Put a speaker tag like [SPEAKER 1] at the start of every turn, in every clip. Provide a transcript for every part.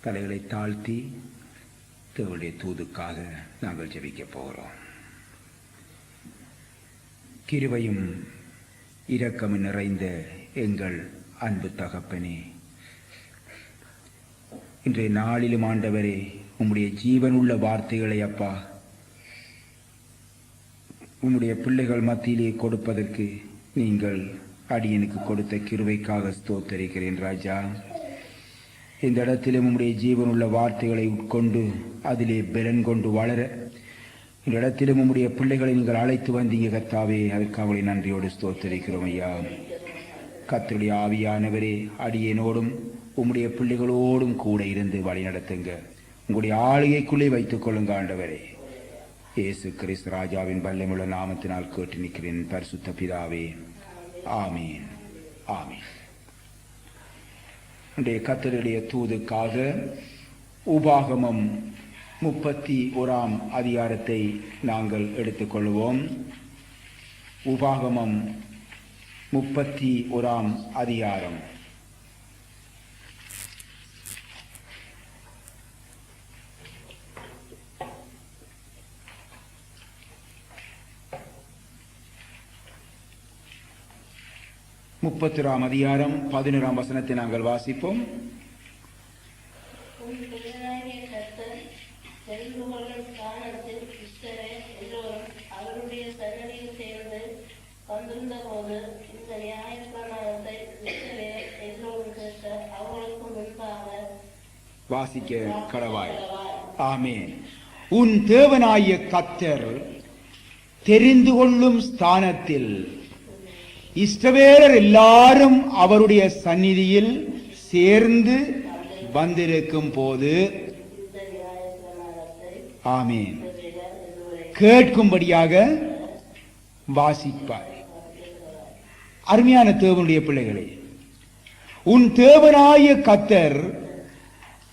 [SPEAKER 1] தலைகளை தாழ்த்தி தேவனுடைய தூதுக்காக நாங்கள் ஜெபிக்கப் போகிறோம். கிருபையும் இரக்கமும் நிறைந்த எங்கள் அன்பு தகப்பனே, இன்றைய நாளிலும் ஆண்டவரே, உம்முடைய ஜீவனுள்ள வார்த்தைகளை அப்பா உம்முடைய பிள்ளைகள் மத்தியிலே கொடுப்பதற்கு நீங்கள் அடியனுக்கு கொடுத்த கிருபைக்காக ஸ்தோத்தரிக்கிறேன் ராஜா. இந்த இடத்திலும் உம்முடைய ஜீவனுள்ள வார்த்தைகளை உட்கொண்டு அதிலே பலன் கொண்டு வளர இந்த இடத்திலும் உம்முடைய பிள்ளைகளை நீங்கள் அழைத்து வந்தீங்க கர்த்தாவே. அதற்காக நன்றியோடு ஸ்தோத்தரிக்கிறோம் ஐயா. கர்த்தருடைய ஆவியானவரே, அடியேனோடும் உம்முடைய பிள்ளைகளோடும் கூட இருந்து வழி நடத்துங்க. உங்களுடைய ஆளுகைக்குள்ளே வைத்துக் கொள்ளுங்க ஆண்டவரே. இயேசு கிறிஸ்து ராஜாவின் வல்லமையுள்ள நாமத்தினால் கேட்டு நிற்கிறேன் பரிசுத்த பிதாவே, ஆமீன் ஆமீன். கர்த்தருடைய தூதுக்காக உபாகமம் 31 அதிகாரத்தை நாங்கள் எடுத்துக்கொள்வோம். உபாகமம் 31 அதிகாரம். அதிகாரம் 11 வசனத்தை நாங்கள் வாசிப்போம். வாசிக்க கடவாய். ஆமென். உன் தேவனாகிய கர்த்தர் தெரிந்து கொள்ளும் ஸ்தானத்தில் இஸ்ரவேலர் எல்லாரும் அவருடைய சந்நிதியில் சேர்ந்து வந்திருக்கும் போது ஆமீன் கேட்கும்படியாக வாசிப்பார். அருமையான தேவனுடைய பிள்ளைகளே, உன் தேவனாகிய கர்த்தர்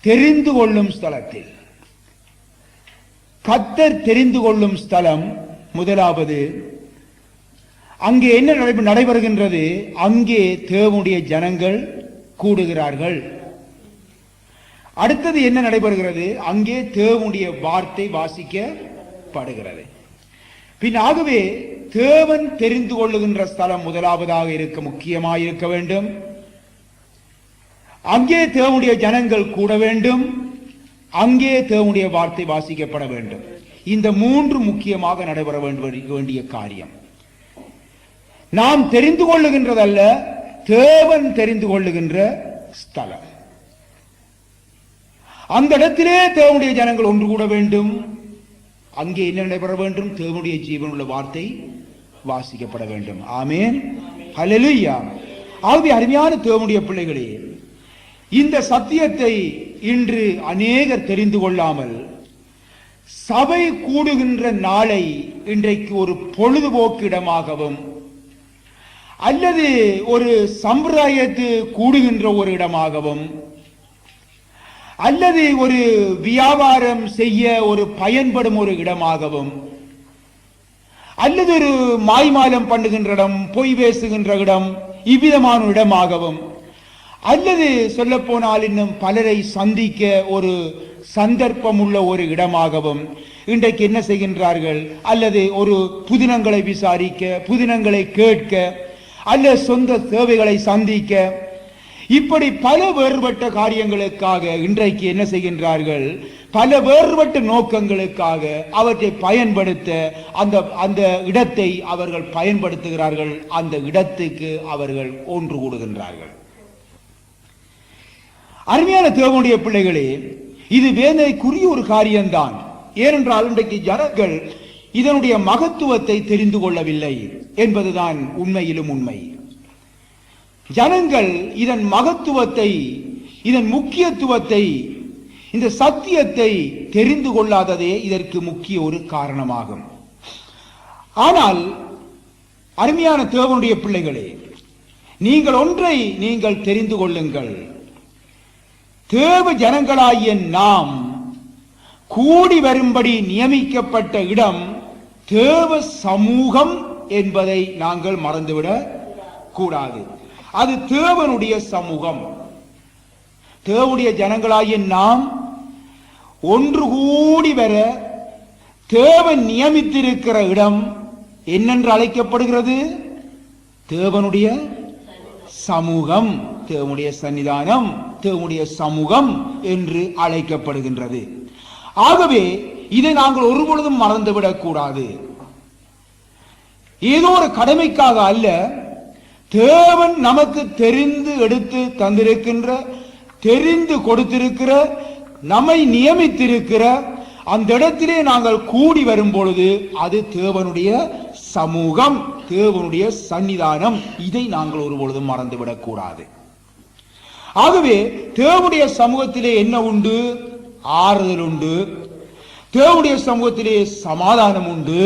[SPEAKER 1] தெரிந்து கொள்ளும் ஸ்தலத்தில், கர்த்தர் தெரிந்து கொள்ளும் ஸ்தலம் முதலாவது. அங்கே என்ன நடைபெறுகின்றது? அங்கே தேவனுடைய ஜனங்கள் கூடுகிறார்கள். அடுத்தது என்ன நடைபெறுகிறது? அங்கே தேவனுடைய வார்த்தை வாசிக்கப்படுகிறது. பின் ஆகவே தேவன் தெரிந்து கொள்ளுகின்ற ஸ்தலம் முதலாவதாக இருக்க முக்கியமாக இருக்க வேண்டும். அங்கே தேவனுடைய ஜனங்கள் கூட வேண்டும். அங்கே தேவனுடைய வார்த்தை வாசிக்கப்பட வேண்டும். இந்த மூன்று முக்கியமாக நடைபெற வேண்டிய காரியம். நாம் தெரிந்து கொள்ளுகின்றதல்ல, தேவன் தெரிந்து கொள்ளுகின்ற ஸ்தலம். அந்த இடத்திலே தேவனுடைய ஜனங்கள் ஒன்று கூட வேண்டும். அங்கே என்ன நடைபெற வேண்டும்? தேவனுடைய ஜீவனுள்ள வார்த்தை வாசிக்கப்பட வேண்டும். ஆமென், ஹல்லேலூயா. ஆகவே அருமையான தேவனுடைய பிள்ளைகளே, இந்த சத்தியத்தை இன்று அநேகர் தெரிந்து கொள்ளாமல் சபை கூடுகின்ற நாளை இன்றைக்கு ஒரு பொழுதுபோக்கு இடமாகவும் அல்லது ஒரு சம்பிரதாயத்து கூடுகின்ற ஒரு இடமாகவும் அல்லது ஒரு வியாபாரம் செய்ய ஒரு பயன்படும் ஒரு இடமாகவும் அல்லது ஒரு மாய்மாலம் பண்ணுகின்ற இடம், பொய் பேசுகின்ற இடம், இவ்விதமான இடமாகவும் அல்லது சொல்ல போனால் இன்னும் பலரை சந்திக்க ஒரு சந்தர்ப்பம் உள்ள ஒரு இடமாகவும் இன்றைக்கு என்ன செய்கின்றார்கள்? அல்லது ஒரு புதினங்களை விசாரிக்க, புதினங்களை கேட்க, அல்ல சொந்த தேவைகளை சந்திக்க, இப்படி பல வேறுபட்ட காரியங்களுக்காக இன்றைக்கு என்ன செய்கின்றார்கள்? பல வேறுபட்ட நோக்கங்களுக்காக அவற்றை பயன்படுத்த அந்த இடத்தை அவர்கள் பயன்படுத்துகிறார்கள். அந்த இடத்துக்கு அவர்கள் ஒன்று கூடுகின்றார்கள். அருமையான தேவனுடைய பிள்ளைகளே, இது வேதனைக்குரிய ஒரு காரியம்தான். ஏனென்றால் இன்றைக்கு ஜனங்கள் இதனுடைய மகத்துவத்தை தெரிந்து கொள்ளவில்லை என்பதுதான் உண்மையிலும் உண்மை. ஜனங்கள் இதன் மகத்துவத்தை, இதன் முக்கியத்துவத்தை, இந்த சத்தியத்தை தெரிந்து கொள்ளாததே இதற்கு முக்கிய ஒரு காரணமாகும். ஆனால் அருமையான தேவனுடைய பிள்ளைகளே, நீங்கள் ஒன்றை நீங்கள் தெரிந்து கொள்ளுங்கள். தேவ ஜனங்களாகிய நாம் கூடி வரும்படி நியமிக்கப்பட்ட இடம் தேவ சமூகம் என்பதை நாங்கள் மறந்துவிடக் கூடாது. அது தேவனுடைய சமூகம். தேவனுடைய ஜனங்களாகிய நாம் ஒன்று கூடி வர தேவன் நியமித்திருக்கிற இடம் என்னென்று அழைக்கப்படுகிறது? தேவனுடைய சமூகம், தேவனுடைய சன்னிதானம், தேவனுடைய சமூகம் என்று அழைக்கப்படுகின்றது. ஆகவே இதை நாங்கள் ஒருபொழுதும் மறந்துவிடக் கூடாது. ஏதோ ஒரு கடமைக்காக அல்ல, தேவன் நமக்கு தெரிந்து எடுத்து தந்திருக்கின்ற, தெரிந்து கொடுத்திருக்கிற, நம்மை நியமித்திருக்கிற அந்த இடத்திலே நாங்கள் கூடி வரும் பொழுது அது தேவனுடைய சமூகம், தேவனுடைய சன்னிதானம். இதை நாங்கள் ஒருபொழுதும் மறந்துவிடக் கூடாது. ஆகவே தேவனுடைய சமூகத்திலே என்ன உண்டு? ஆறுதல் உண்டு. தேவனுடைய சமூகத்திலே சமாதானம் உண்டு.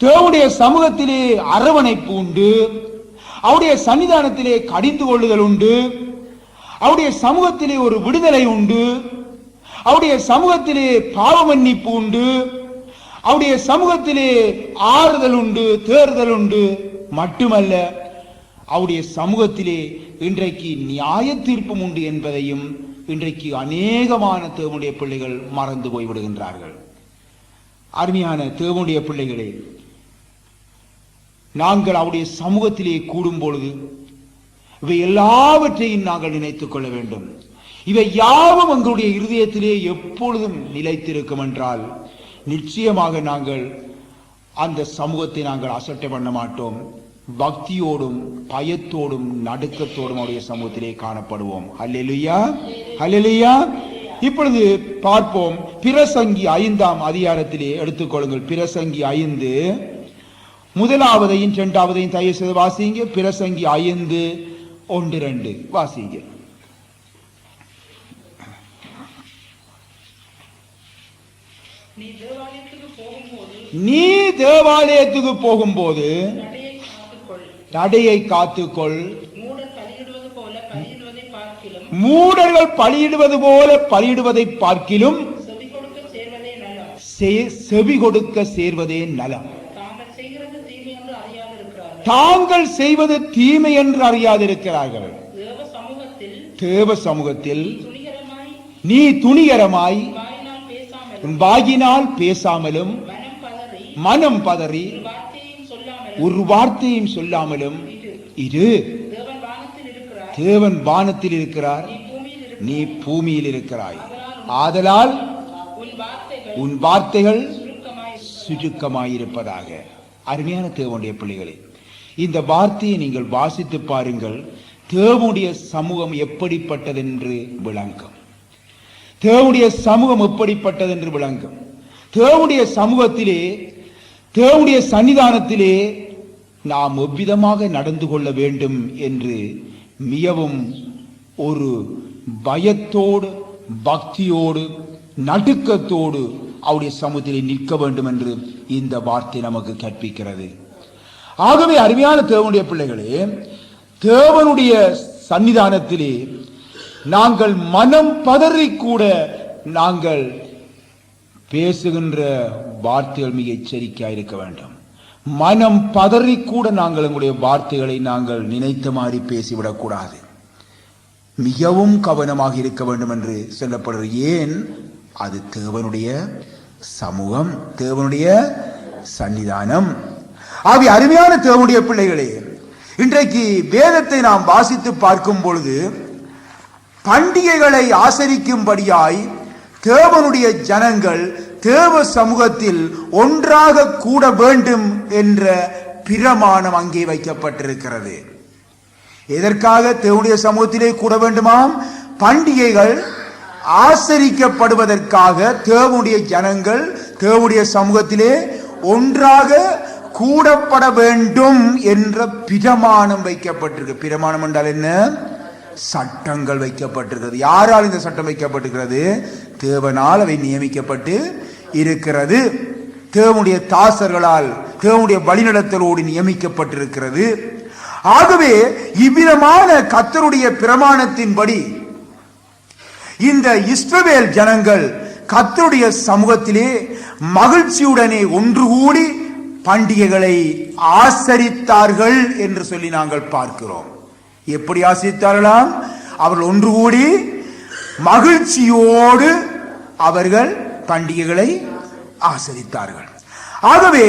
[SPEAKER 1] தேவனுடைய சமூகத்திலே அரவணைப்பு உண்டு. அவருடைய சன்னிதானத்திலே கடிந்து கொள்ளுதல் உண்டு. அவருடைய சமூகத்திலே ஒரு விடுதலை உண்டு. அவருடைய சமூகத்திலே பாவ மன்னிப்பு உண்டு. அவருடைய சமூகத்திலே ஆறுதல் உண்டு, தேறுதல் உண்டு. மட்டுமல்ல, அவருடைய சமூகத்திலே இன்றைக்கு நியாய தீர்ப்பும் உண்டு என்பதையும் இன்றைக்கு அநேகமான தேவனுடைய பிள்ளைகள் மறந்து போய்விடுகின்றார்கள். அருமையான தேவனுடைய பிள்ளைகளே, நாங்கள் அவருடைய சமூகத்திலே கூடும் பொழுது இவை எல்லாவற்றையும் நாங்கள் நினைத்துக் கொள்ள வேண்டும். இவை யாவும் எங்களுடைய இருதயத்திலே எப்பொழுதும் நிலைத்திருக்கும் என்றால் நிச்சயமாக நாங்கள் அந்த சமூகத்தை நாங்கள் அசட்டை பண்ண மாட்டோம். பக்தியோடும் பயத்தோடும் நடுக்கத்தோடும் அவருடைய சமூகத்திலே காணப்படுவோம். அல்லேலூயா, அல்லேலூயா. இப்பொழுது பார்ப்போம். பிரசங்கி 5ஆம் அதிகாரத்திலே எடுத்துக்கொள்ளுங்கள். பிரசங்கி 5 முதலாவதையும் இரண்டாவதையும் தயவு செய்து வாசிங்க. பிரசங்கி 5:1-2 வாசிங்க. நீ தேவாலயத்துக்கு போகும்போது தடையை காத்துக்கொள். மூடர்கள் பலியிடுவது போல பலியிடுவதை பார்க்கிலும் செவி கொடுக்க சேர்வதே நலம். தாங்கள் செய்வது தீமை என்று அறியாதிருக்கிறார்கள். தேவ சமூகத்தில் நீ துணிகரமாய் உன் வாயினால் பேசாமலும் மனம் பதறி ஒரு வார்த்தையும் சொல்லாமலும் இரு. தேவன் வானத்தில் இருக்கிறார், நீ பூமியில் இருக்கிறாய். ஆதலால் உன் வார்த்தைகள் சுருக்கமாயிருப்பதாக. அருமையான தேவனுடைய பிள்ளைகளே, இந்த வார்த்தையை நீங்கள் வாசித்து பாருங்கள். தேவனுடைய சமூகம் எப்படிப்பட்டது என்று விளங்கும். தேவனுடைய சமூகம் எப்படிப்பட்டது என்று விளங்கும். தேவனுடைய சமூகத்திலே, தேவனுடைய சன்னிதானத்திலே நாம் எவ்விதமாக நடந்து கொள்ள வேண்டும் என்று மிகவும் ஒரு பயத்தோடு, பக்தியோடு, நடுக்கத்தோடு அவருடைய சமூகத்திலே நிற்க வேண்டும் என்று இந்த வார்த்தை நமக்கு கற்பிக்கிறது. ஆகவே அருமையான தேவனுடைய பிள்ளைகளே, தேவனுடைய சன்னிதானத்திலே நாங்கள் மனம் பதறி கூட நாங்கள் பேசுகின்ற வார்த்தைகள் மிக எச்சரிக்கையாக இருக்க வேண்டும். மனம் பதறி கூட நாங்கள் எங்களுடைய வார்த்தைகளை நாங்கள் நினைத்த மாதிரி பேசிவிடக்கூடாது. மிகவும் கவனமாக இருக்க வேண்டும் என்று சொல்லப்படுகிறது. ஏன்? அது தேவனுடைய சமூகம், தேவனுடைய சன்னிதானம். ஆகவே அருமையான தேவனுடைய பிள்ளைகளே, இன்றைக்கு வேதத்தை நாம் வாசித்து பார்க்கும் பொழுது பண்டிகைகளை ஆசரிக்கும்படியாய் தேவனுடைய ஜனங்கள் தேவ சமூகத்தில் ஒன்றாக கூட வேண்டும் என்ற பிரமாணம் அங்கே வைக்கப்பட்டிருக்கிறது. எதற்காக தேவனுடைய சமூகத்திலே கூட வேண்டுமாம்? பண்டிகைகள் ஆசரிக்கப்படுவதற்காக தேவனுடைய ஜனங்கள் தேவனுடைய சமூகத்திலே ஒன்றாக கூடப்பட வேண்டும் என்ற பிரமாணம் வைக்கப்பட்டிருக்கு. பிரமாணம் என்றால் என்ன? சட்டங்கள் வைக்கப்பட்டிருக்கிறது. யாரால் இந்த சட்டம் வைக்கப்பட்டிருக்கிறது? தேவனால் அவை நியமிக்கப்பட்டு இருக்கிறது. தேவனுடைய தாசர்களால், தேவனுடைய வழிநடத்தலோடு நியமிக்கப்பட்டிருக்கிறது. ஆகவே இவ்விதமான கர்த்தருடைய பிரமாணத்தின்படி இந்த இஸ்ரவேல் ஜனங்கள் கர்த்தருடைய சமூகத்திலே மகிழ்ச்சியுடனே ஒன்று கூடி பண்டிகைகளை ஆசரித்தார்கள் என்று சொல்லி நாங்கள் பார்க்கிறோம். எப்படி ஆசரித்தார்களாம்? அவர்கள் ஒன்று கூடி மகிழ்ச்சியோடு அவர்கள் பண்டிகைகளை ஆசரித்தார்கள். ஆகவே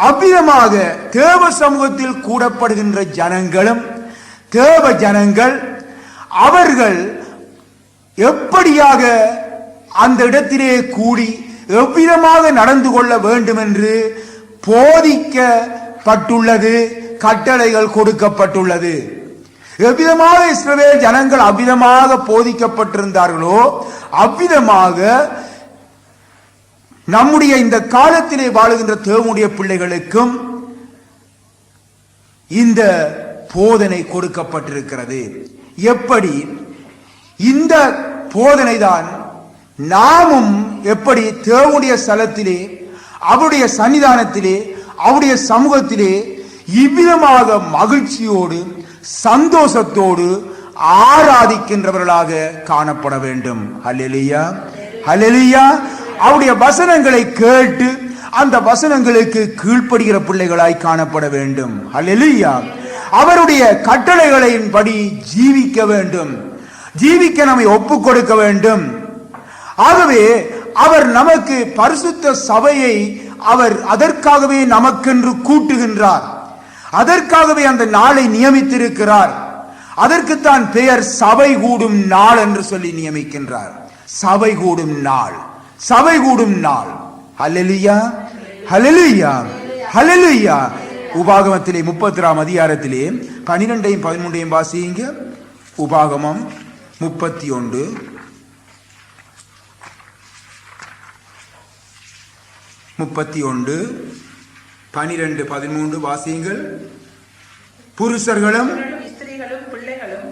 [SPEAKER 1] அவ்விதமாக தேவ சமூகத்தில் கூடப்படுகின்ற ஜனங்களும் தேவ ஜனங்கள் அவர்கள் எப்படியாக அந்த இடத்திலே கூடி எவ்விதமாக நடந்து கொள்ள வேண்டும் என்று போதிக்கப்பட்டுள்ளது, கட்டளைகள் கொடுக்கப்பட்டுள்ளது. எவ்விதமாக இஸ்ரவேல் ஜனங்கள் அவ்விதமாக போதிக்கப்பட்டிருந்தார்களோ அவ்விதமாக நம்முடைய இந்த காலத்திலே வாழுகின்ற தேவனுடைய பிள்ளைகளுக்கும் இந்த போதனை கொடுக்கப்பட்டிருக்கிறது. எப்படி? இந்த போதனை தான் நாமும் எப்படி தேவனுடைய ஸ்தலத்திலே அவருடைய சன்னிதானத்திலே அவருடைய சமூகத்திலே இவ்விதமாக மகிழ்ச்சியோடு சந்தோஷத்தோடு ஆராதிக்கின்றவர்களாக காணப்பட வேண்டும். ஹல்லேலூயா, ஹல்லேலூயா. அவருடைய வசனங்களை கேட்டு அந்த வசனங்களுக்கு கீழ்ப்படுகிற பிள்ளைகளாய் காணப்பட வேண்டும். ஹல்லேலூயா. அவருடைய கட்டளைகளின்படி ஜீவிக்க வேண்டும், ஜீவிக்க நம்மை ஒப்புக் கொடுக்க வேண்டும். ஆகவே அவர் நமக்கு பரிசுத்த சபையை அவர் அதற்காகவே நமக்கென்று கூட்டுகின்றார், அதற்காகவே அந்த நாளை நியமித்திருக்கிறார். அதற்குத்தான் பெயர் சபை கூடும் நாள் என்று சொல்லி நியமிக்கின்றார். சபை கூடும் நாள், சபை கூடும் நாள். ஹல்லேலூயா, ஹல்லேலூயா, ஹல்லேலூயா. உபாகமத்திலே 36 அதிகாரத்திலே 12 13 வாசியுங்க. உபாகமம் 31 12 13 வாசியுங்கள். புருஷர்களும்
[SPEAKER 2] ஸ்திரீகளும் பிள்ளைகளும்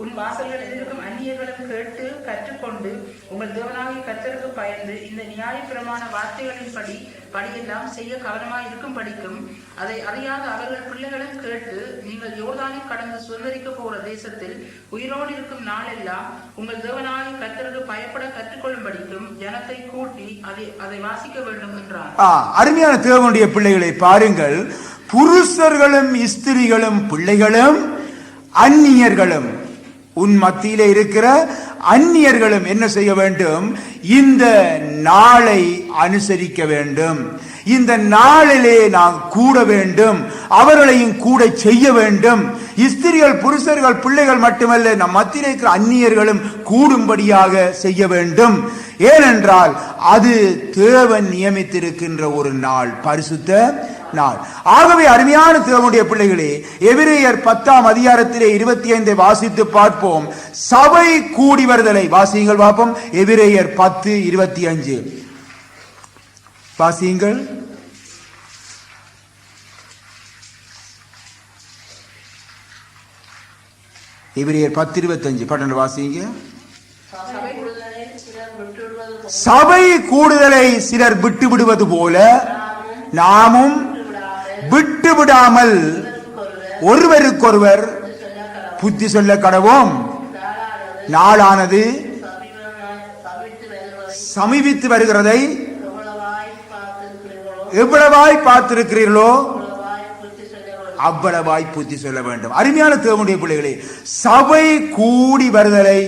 [SPEAKER 2] உன் வாசல்களில் இருக்கும் அந்நியர்களும் கேட்டு கற்றுக்கொண்டு உங்கள் தேவனாகிய கர்த்தருக்கு பயந்து இந்த நியாயப்பிரமாண வார்த்தைகளின்படி படியெல்லாம் செய்ய கவனமாய் இருக்கும் படிக்கும் அதை அறியாத அவர்கள் பிள்ளைகளும் கேட்டு நீங்கள் யோர்தானை கடந்து சுதந்திரிக்க போகிற தேசத்தில் உயிரோடு இருக்கும் நாளெல்லாம் உங்கள் தேவனாகிய கர்த்தருக்கு பயப்பட கற்றுக்கொள்ளும் படிக்கும் ஜனத்தை கூட்டி அதை வாசிக்க வேண்டும் என்றார்.
[SPEAKER 1] அருமையான தேவனுடைய பிள்ளைகளை பாருங்கள். புருஷர்களும் ஸ்திரீகளும் பிள்ளைகளும் அந்நியர்களும் உன் மத்தியிலே இருக்கிற அந்நியர்களும் என்ன செய்ய வேண்டும்? இந்த நாளை அனுசரிக்க வேண்டும். இந்த நாளிலே நாம் கூட வேண்டும், அவர்களையும் கூட செய்ய வேண்டும். ஸ்திரீகள் புருஷர்கள் பிள்ளைகள் மட்டுமல்ல, நம் மத்தியிலே இருக்கிற அந்நியர்களும் கூடும்படியாக செய்ய வேண்டும். ஏனென்றால் அது தேவன் நியமித்திருக்கின்ற ஒரு நாள், பரிசுத்த நாள். ஆகவே அருமையான தேவனுடைய பிள்ளைகளே, எபிரேயர் 10 அதிகாரத்திலே 25 வாசித்து பார்ப்போம். சபை கூடி வருதலை வாசியுங்கள் பார்ப்போம். எபிரேயர் 10:25 வாசியுங்கள். எபிரேயர் 10:25 12 வாசியுங்க. சபை கூடுதலை சிலர் விட்டு விடுவது போல நாமும் விட்டு விடாமல் ஒருவருக்கொருவர் புத்தி சொல்ல கடவோம். நாளானது சமீபித்து வருகிறதை எவ்வளவாய் பார்த்திருக்கிறீர்களோ அவ்வளவாய் புத்தி சொல்ல வேண்டும். அருமையான தேவனுடைய பிள்ளைகளே, சபை கூடி வருதலை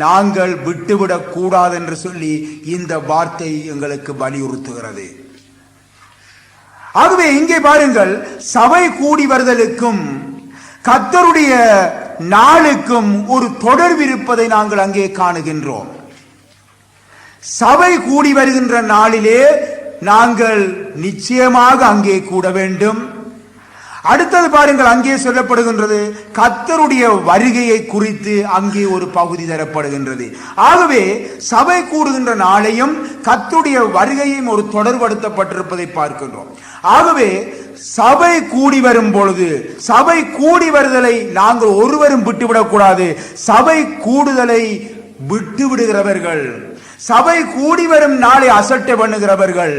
[SPEAKER 1] நாங்கள் விட்டுவிடக் கூடாது என்று சொல்லி இந்த வார்த்தை எங்களுக்கு வலியுறுத்துகிறது. ஆகவே இங்கே பாருங்கள், சபை கூடி வருதலுக்கும் கர்த்தருடைய நாளுக்கும் ஒரு தொடர்பு இருப்பதை நாங்கள் அங்கே காணுகின்றோம். சபை கூடி வருகின்ற நாளிலே நாங்கள் நிச்சயமாக அங்கே கூட வேண்டும். அடுத்தது பாருங்கள், அங்கே சொல்லப்படுகின்றது கர்த்தருடைய வருகையை குறித்து அங்கே ஒரு பகுதி தரப்படுகின்றது. ஆகவே சபை கூடுகின்ற நாளையும் கர்த்தருடைய வருகையும் ஒரு தொடர்படுத்தப்பட்டிருப்பதை பார்க்கின்றோம். ஆகவே சபை கூடி வரும் பொழுது சபை கூடி வருதலை நாங்கள் ஒருவரும் விட்டுவிடக்கூடாது. சபை கூடுதலை விட்டு விடுகிறவர்கள், சபை கூடி வரும் நாளை அசட்டை பண்ணுகிறவர்கள்,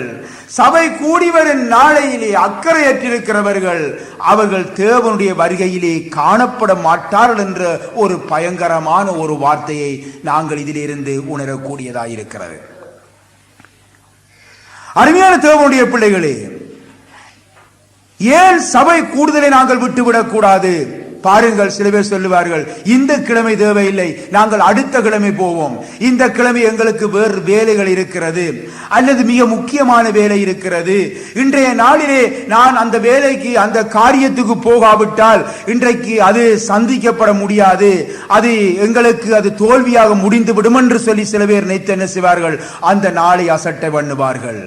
[SPEAKER 1] சபை கூடி வரும் நாளையிலே அக்கறையற்றிருக்கிறவர்கள், அவர்கள் தேவனுடைய வருகையிலே காணப்பட மாட்டார்கள் என்ற ஒரு பயங்கரமான ஒரு வார்த்தையை நாங்கள் இதிலிருந்து உணரக்கூடியதாயிருக்கிறது. அருமையான தேவனுடைய பிள்ளைகளே, ஏன் சபை கூடுதலை நாங்கள் விட்டுவிடக் கூடாது? பாருங்கள், சில பேர் சொல்லுவார்கள், இந்த கிழமை தேவையில்லை, நாங்கள் அடுத்த கிழமை போவோம், இந்த கிழமை எங்களுக்கு வேறு வேலைகள் இருக்கிறது, அல்லது மிக முக்கியமான வேலை இருக்கிறது, இன்றைய நாளிலே நான் அந்த வேலைக்கு அந்த காரியத்துக்கு போகாவிட்டால் இன்றைக்கு அது சந்திக்கப்பட முடியாது, அது எங்களுக்கு அது தோல்வியாக முடிந்து விடும் என்று சொல்லி சில பேர் நினைத்து என்ன செய்வார்கள், அந்த நாளை அசட்டை பண்ணுவார்கள்.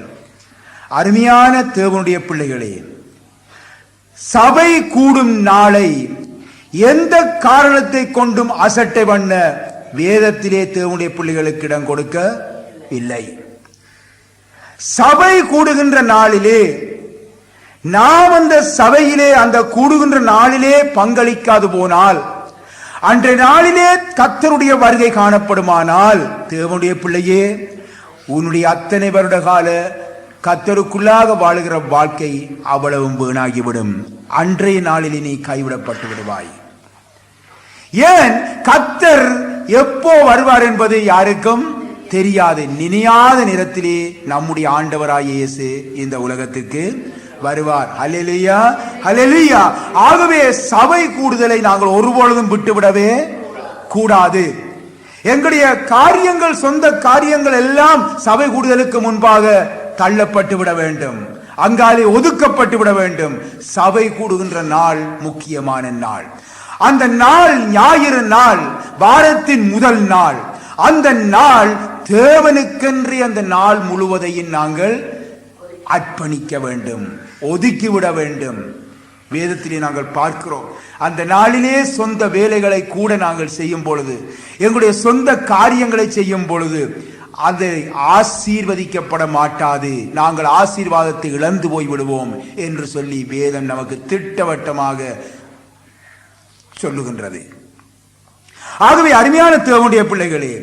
[SPEAKER 1] அருமையான தேவனுடைய பிள்ளைகளே, சபை கூடும் நாளை எந்த காரணத்தை கொண்டும் அசட்டை பண்ண வேதத்திலே தேவனுடைய பிள்ளைகளுக்கு இடம் கொடுக்க இல்லை. சபை கூடுகின்ற நாளிலே நாம் அந்த சபையிலே அந்த கூடுகின்ற நாளிலே பங்களிக்காது போனால், அன்றைய நாளிலே கர்த்தருடைய வருகை காணப்படுமானால், தேவனுடைய பிள்ளையே, உன்னுடைய அத்தனை வருட கால கர்த்தருக்குள்ளாக வாழுகிற வாழ்க்கை அவ்வளவும் வீணாகிவிடும். அன்றைய நாளிலே நீ கைவிடப்பட்டு விடுவாய். ஏன்? கர்த்தர் எப்போ வருவார் என்பது யாருக்கும் தெரியாது. நினையாத நேரத்திலே நம்முடைய ஆண்டவராகிய இயேசு இந்த உலகத்திற்கு வருவார். ஹல்லேலூயா, ஹல்லேலூயா. ஆகவே சபை கூடுதலை நாங்கள் ஒருபொழுதும் விட்டுவிடவே கூடாது. எங்களுடைய காரியங்கள், சொந்த காரியங்கள் எல்லாம் சபை கூடுதலுக்கு முன்பாக தள்ளப்பட்டு விட வேண்டும், அங்காலே ஒதுக்கப்பட்டு விட வேண்டும். சபை கூடுகின்ற நாள் முக்கியமான நாள். அந்த நாள் ஞாயிறு நாள், வாரத்தின் முதல் நாள். அந்த நாள் தேவனுக்கென்று அந்த நாள் முழுவதையும் நாங்கள் அர்ப்பணிக்க வேண்டும், ஒதுக்கிவிட வேண்டும். வேதத்திலே நாங்கள் பார்க்கிறோம், அந்த நாளிலே சொந்த வேலைகளை கூட நாங்கள் செய்யும் பொழுது, எங்களுடைய சொந்த காரியங்களை செய்யும் பொழுது அது ஆசீர்வதிக்கப்பட மாட்டாது, நாங்கள் ஆசீர்வாதத்தை இழந்து போய் விடுவோம் என்று சொல்லி வேதம் நமக்கு திட்டவட்டமாக சொல்லுகின்றது. ஆகவே அருமையான தேவனுடைய பிள்ளைகளே,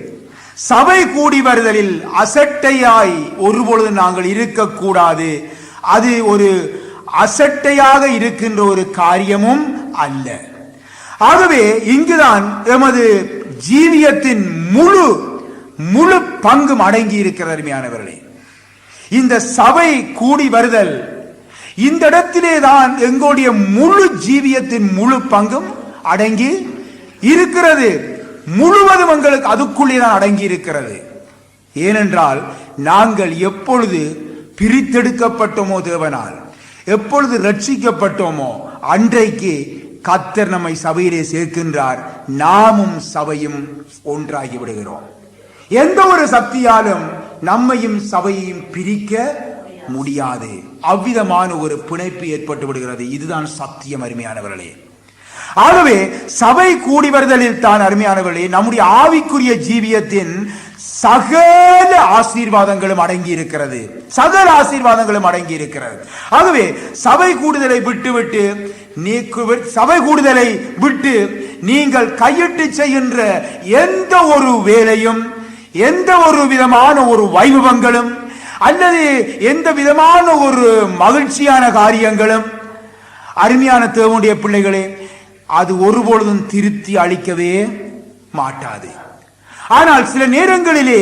[SPEAKER 1] சபை கூடி வருதலில் அசட்டையாய் ஒருபொழுது நாங்கள் இருக்கக்கூடாது. அது ஒரு அசட்டையாக இருக்கின்ற ஒரு காரியமும் அல்ல. ஆகவே இங்குதான் எமது ஜீவியத்தின் முழு பங்கும் அடங்கி இருக்கிற அருமையானவர்களே. இந்த சபை கூடி வருதல், இந்த இடத்திலே தான் எங்களுடைய முழு ஜீவியத்தின் முழு பங்கும் அடங்கி இருக்கிறது. முழுவதும் எங்களுக்கு அதுக்குள்ளே தான் அடங்கி இருக்கிறது. ஏனென்றால் நாங்கள் எப்பொழுது பிரித்தெடுக்கப்பட்டோமோ தேவனால், எப்பொழுது ரட்சிக்கப்பட்டோமோ அன்றைக்கு கர்த்தர் நம்மை சபையிலே சேர்க்கின்றார். நாமும் சபையும் ஒன்றாகி விடுகிறோம். எந்த ஒரு சக்தியாலும் நம்மையும் சபையையும் பிரிக்க முடியாது. அவ்விதமான ஒரு பிணைப்பு ஏற்பட்டு விடுகிறது. இதுதான் சத்தியம் அருமையானவர்களே. ஆகவே சபை கூடி வருதலில் தான் அருமையானவர்களே நம்முடைய ஆவிக்குரிய ஜீவியத்தின் சகல ஆசீர்வாதங்களும் அடங்கி இருக்கிறது. சகல ஆசீர்வாதங்களும் அடங்கி இருக்கிறது. ஆகவே சபை கூடுதலை விட்டு நீங்கள் கையிட்டு செய்கின்ற எந்த ஒரு வேலையும், எந்த ஒரு விதமான ஒரு வைபவங்களும், அல்லது எந்த விதமான ஒரு மகிழ்ச்சியான காரியங்களும் அருமையான தேவனுடைய பிள்ளைகளே, அது ஒருபொழுதும் திருத்தி அளிக்கவே மாட்டாது. ஆனால் சில நேரங்களிலே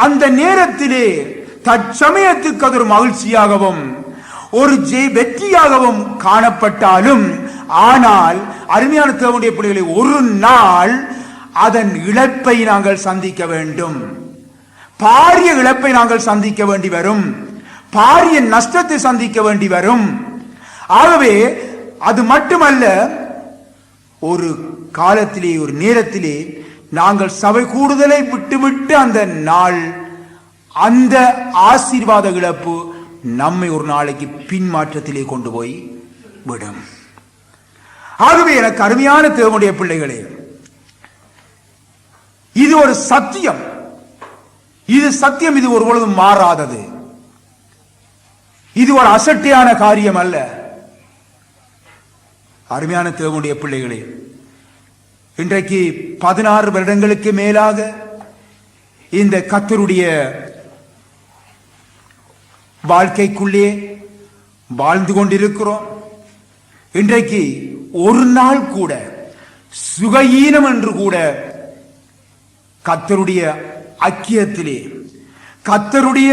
[SPEAKER 1] அந்த நேரத்திலே தற்சமயத்துக்கு அது ஒரு மகிழ்ச்சியாகவும் ஒரு வெற்றியாகவும் காணப்பட்டாலும், ஆனால் அருமையான தேவனுடைய பிள்ளைகளை ஒரு நாள் அதன் இழப்பை நாங்கள் சந்திக்க வேண்டும். பாரிய இழப்பை நாங்கள் சந்திக்க வேண்டி வரும். பாரிய நஷ்டத்தை சந்திக்க வேண்டி வரும். ஆகவே அது மட்டுமல்ல, ஒரு காலத்திலே ஒரு நேரத்திலே நாங்கள் சபை கூடுதலை விட்டுவிட்டு அந்த நாள், அந்த ஆசீர்வாத இழப்பு நம்மை ஒரு நாளைக்கு பின்மாற்றத்திலே கொண்டு போய் விடும். ஆகவே எனக்கு அருமையான தேவனுடைய பிள்ளைகளே, இது ஒரு சத்தியம். இது சத்தியம். இது ஒரு பொழுதும் மாறாதது. இது ஒரு அசட்டையான காரியம் அல்ல. அருமையான தேவனுடைய பிள்ளைகளே, இன்றைக்கு 16 வருடங்களுக்கு மேலாக இந்த கர்த்தருடைய வாழ்க்கைக்குள்ளே வாழ்ந்து கொண்டிருக்கிறோம். இன்றைக்கு ஒரு நாள் கூட சுகஈனம் என்று கூட கர்த்தருடைய ஐக்கியத்திலே, கர்த்தருடைய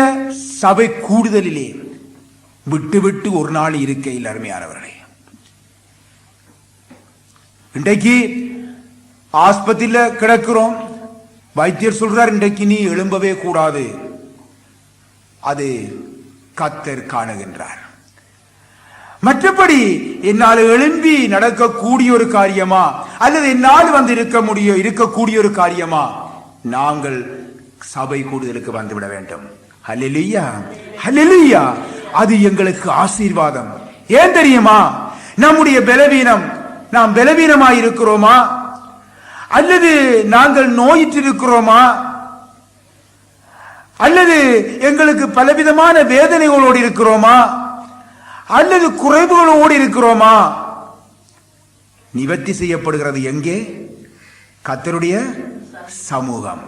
[SPEAKER 1] சபை கூடுதலிலே விட்டு ஒரு நாள் இருக்கையில் அருமையானவர்களே, இன்றைக்கு ஆஸ்பத்திரியில கிடக்கிறோம். வைத்தியர் சொல்றார், இன்றைக்கு நீ எழும்பவே கூடாது. அது கர்த்தர் காணுகின்றார். மற்றபடி என்னால் எழும்பி நடக்கக்கூடிய ஒரு காரியமா அல்லது என்னால் வந்து இருக்கக்கூடிய ஒரு காரியமா? நாங்கள் சபை கூடுதலுக்கு வந்துவிட வேண்டும். ஹல்லேலூயா, ஹல்லேலூயா. அது எங்களுக்கு ஆசீர்வாதம். ஏன் தெரியுமா? நம்முடைய பலவீனம், நாம் பலவீனமாய் இருக்கிறோமா அல்லது நாங்கள் நோயிற்றிருக்கிறோமா அல்லது எங்களுக்கு பலவிதமான வேதனைகளோடு இருக்கிறோமா அல்லது குறைவுகளோடு இருக்கிறோமா? நிவர்த்தி செய்யப்படுகிறது எங்கே? கர்த்தருடைய சமூகம்.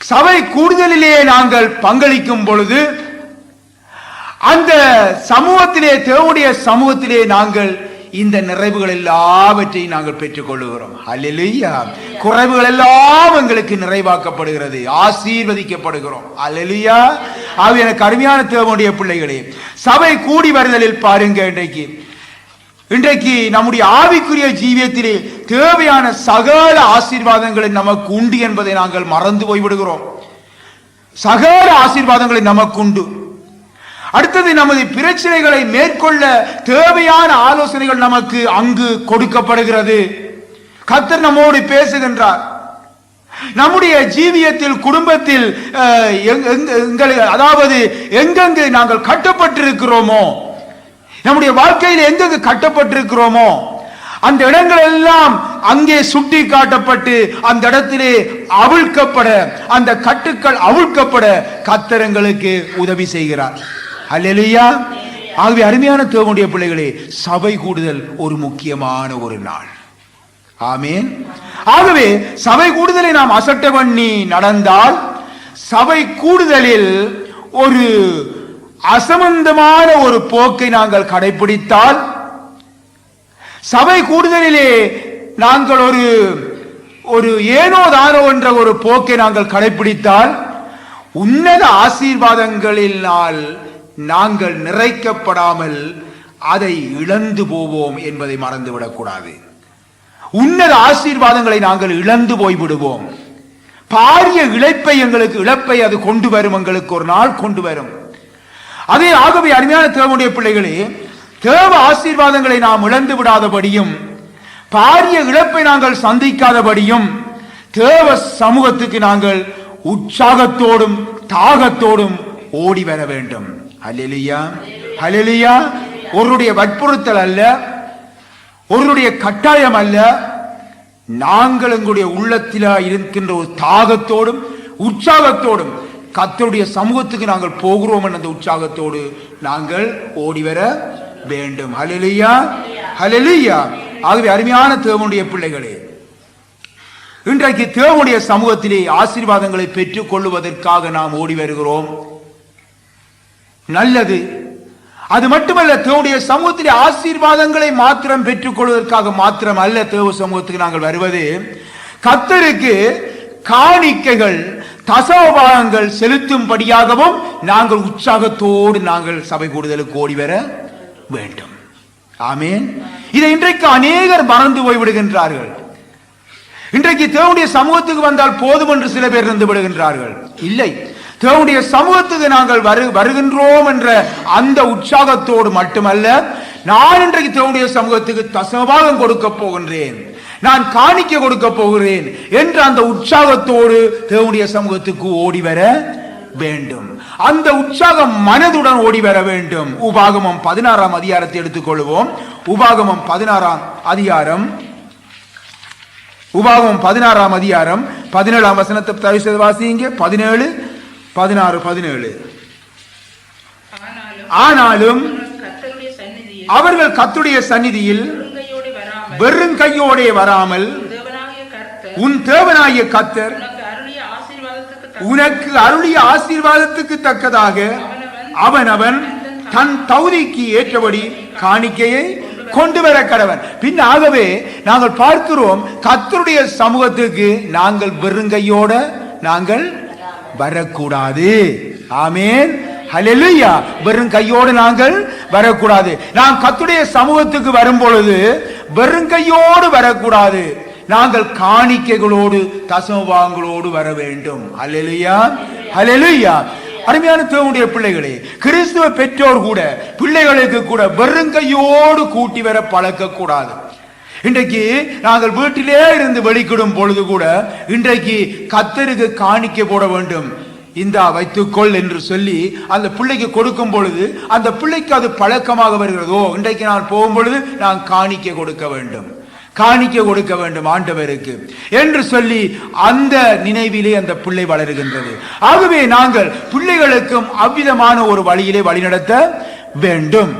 [SPEAKER 1] சபை கூடுதலிலே நாங்கள் பங்களிக்கும் பொழுது அந்த சமூகத்திலே, தேவனுடைய சமூகத்திலே நாங்கள் இந்த நிறைவுகள் எல்லாவற்றையும் நாங்கள் பெற்றுக் கொள்ளுகிறோம். அல்லேலூயா. குறைவுகள் எல்லாம் எங்களுக்கு நிறைவாக்கப்படுகிறது, ஆசீர்வதிக்கப்படுகிறோம். அல்லேலூயா. அது எனக்கு அருமையான தேவனுடைய பிள்ளைகளே, சபை கூடி வருதலில் பாருங்க, இன்றைக்கு நம்முடைய ஆவிக்குரிய ஜீவியத்திலே தேவையான சகல ஆசீர்வாதங்களை நமக்கு உண்டு என்பதை நாங்கள் மறந்து போய்விடுகிறோம். சகல ஆசீர்வாதங்களை நமக்கு உண்டு. அடுத்தது, நமது பிரச்சனைகளை மேற்கொள்ள தேவையான ஆலோசனைகள் நமக்கு அங்கு கொடுக்கப்படுகிறது. கர்த்தர் நம்மோடு பேசுகின்றார். நம்முடைய ஜீவியத்தில், குடும்பத்தில், அதாவது எங்கெங்கு நாங்கள் கட்டப்பட்டிருக்கிறோமோ, நம்முடைய வாழ்க்கையில் எங்கெங்கு கட்டப்பட்டிருக்கிறோமோ அந்த இடங்கள் எல்லாம் அங்கே சுட்டி காட்டப்பட்டு அந்த இடத்திலே அவிழ்க்கப்பட, அந்த கட்டுக்கள் அவிழ்க்கப்பட கர்த்தர் எங்களுக்கு உதவி செய்கிறார். அல்லேலூயா. ஆகவே அருமையான தேவனுடைய பிள்ளைகளே, சபை கூடுதல் ஒரு முக்கியமான ஒரு நாள். ஆமென். ஆகவே சபை கூடுதலை நாம் அசட்டை பண்ணி நடந்தால், சபை கூடுதலில் ஒரு அசம்பந்தமான ஒரு போக்கை நாங்கள் கடைபிடித்தால், சபை கூடுதலிலே நாங்கள் ஒரு ஏனோ தானோ என்ற ஒரு போக்கை நாங்கள் கடைபிடித்தால், உன்னத ஆசீர்வாதங்களினால் நாங்கள் நிறைக்கப்படாமல் அதை இழந்து போவோம் என்பதை மறந்துவிடக் கூடாது. உன்னத ஆசீர்வாதங்களை நாங்கள் இழந்து போய்விடுவோம். பாரிய இழப்பை அது கொண்டு வரும், எங்களுக்கு ஒரு நாள் கொண்டு வரும். அதே ஆகவே அருமையான தேவனுடைய பிள்ளைகளே, தேவ ஆசீர்வாதங்களை நாம் இழந்து விடாதபடியும், பாரிய இழப்பை நாங்கள் சந்திக்காதபடியும், தேவ சமூகத்துக்கு நாங்கள் உற்சாகத்தோடும் தாகத்தோடும் ஓடி வர வேண்டும். அல்லேலூயா, அல்லேலூயா. ஒருடைய வற்புறுத்தல் அல்ல, ஒருடைய கட்டாயம் அல்ல. நாங்கள் எங்களுடைய உள்ளத்தில் இருக்கின்ற ஒரு தாகத்தோடும் உற்சாகத்தோடும் கர்த்தருடைய சமூகத்துக்கு நாங்கள் போகிறோம் என்ற உற்சாகத்தோடு நாங்கள் ஓடி வர வேண்டும். ஹல்லேலூயா, ஹல்லேலூயா. ஆகவே அருமையான தேவனுடைய பிள்ளைகளே, இன்றைக்கு தேவனுடைய சமூகத்திலே ஆசீர்வாதங்களை பெற்றுக் கொள்வதற்காக நாம் ஓடி வருகிறோம். நல்லது. அது மட்டுமல்ல, தேவனுடைய சமூகத்திலே ஆசீர்வாதங்களை மாத்திரம் பெற்றுக் கொள்வதற்காக மாத்திரம் அல்ல தேவ சமூகத்துக்கு நாங்கள் வருவது. கர்த்தருக்கு காணிக்கைகள், தசமபாகங்கள் செலுத்தும்படியாகவும் நாங்கள் உற்சாகத்தோடு நாங்கள் சபை கூடுதலுக்கு ஓடி வர வேண்டும். ஆமென். இதை இன்றைக்கு அநேகர் மறந்து போய்விடுகின்றார்கள். இன்றைக்கு தேவனுடைய சமூகத்துக்கு வந்தால் போதும் என்று சில பேர் இருந்து விடுகின்றார்கள். இல்லை, தேவனுடைய சமூகத்துக்கு நாங்கள் வருகின்றோம் என்ற அந்த உற்சாகத்தோடு மட்டுமல்ல, நான் இன்றைக்கு தேவனுடைய சமூகத்துக்கு தசமபாகம் கொடுக்க போகின்றேன், நான் காணிக்க கொடுக்க போகிறேன் என்ற அந்த உற்சாகத்தோடு தேவனுடைய சமூகத்துக்கு ஓடி வர வேண்டும். அந்த உற்சாகம் மனதுடன் ஓடி வர வேண்டும். உபாகமம் 16ஆம் அதிகாரத்தை எடுத்துக்கொள்வோம். உபாகமம் 16ஆம் அதிகாரம், உபாகமம் 16ஆம் அதிகாரம் 17ஆம் வசனத்தை தயவு செய்து வாசிங்க. 17, 16, 17. ஆனாலும் அவர்கள் கர்த்தருடைய சந்நிதியில் வெறும் கையோடே வராமல் உன் தேவனாகிய கர்த்தர் உனக்கு அருளிய ஆசீர்வாதத்துக்கு தக்கதாக அவனவன் தன் தகுதிக்கு ஏற்றபடி காணிக்கையை கொண்டு வர கடவன். பின் ஆகவே நாங்கள் பார்க்கிறோம், கர்த்தருடைய சமூகத்துக்கு நாங்கள் வெறுங்கையோட நாங்கள் வரக்கூடாது. ஆமென், ஹல்லேலூயா. வெறும் கையோடு நாங்கள் வரக்கூடாது. நாம் கர்த்தருடைய சமூகத்துக்கு வரும் பொழுது வெறும் கையோடு வரக்கூடாது. நாங்கள் காணிக்கைகளோடு தசமபாகங்களோடு வர வேண்டும். ஹல்லேலூயா, ஹல்லேலூயா. அருமையான தேவனுடைய பிள்ளைகளே, கிறிஸ்துவ பெற்றோர் கூட பிள்ளைகளுக்கு கூட வெறுங்கையோடு கூட்டி வர பழக்க கூடாது. இன்றைக்கு நாங்கள் வீட்டிலே இருந்து வெளிக்கிடும் பொழுது கூட இன்றைக்கு கர்த்தருக்கு காணிக்கை போட வேண்டும், இந்தா வைத்துக்கொள் என்று சொல்லி அந்த பிள்ளைக்கு கொடுக்கும் பொழுது அந்த பிள்ளைக்கு அது பழக்கமாக வருகிறதோ, இன்றைக்கு நான் போகும் பொழுது நான் காணிக்கை கொடுக்க வேண்டும், காணிக்கை கொடுக்க வேண்டும் ஆண்டவருக்கு என்று சொல்லி அந்த நினைவிலே அந்த பிள்ளை வளருகின்றது. ஆகவே நாங்கள் பிள்ளைகளுக்கும் அவ்விதமான ஒரு வழியிலே வழிநடத்த வேண்டும்.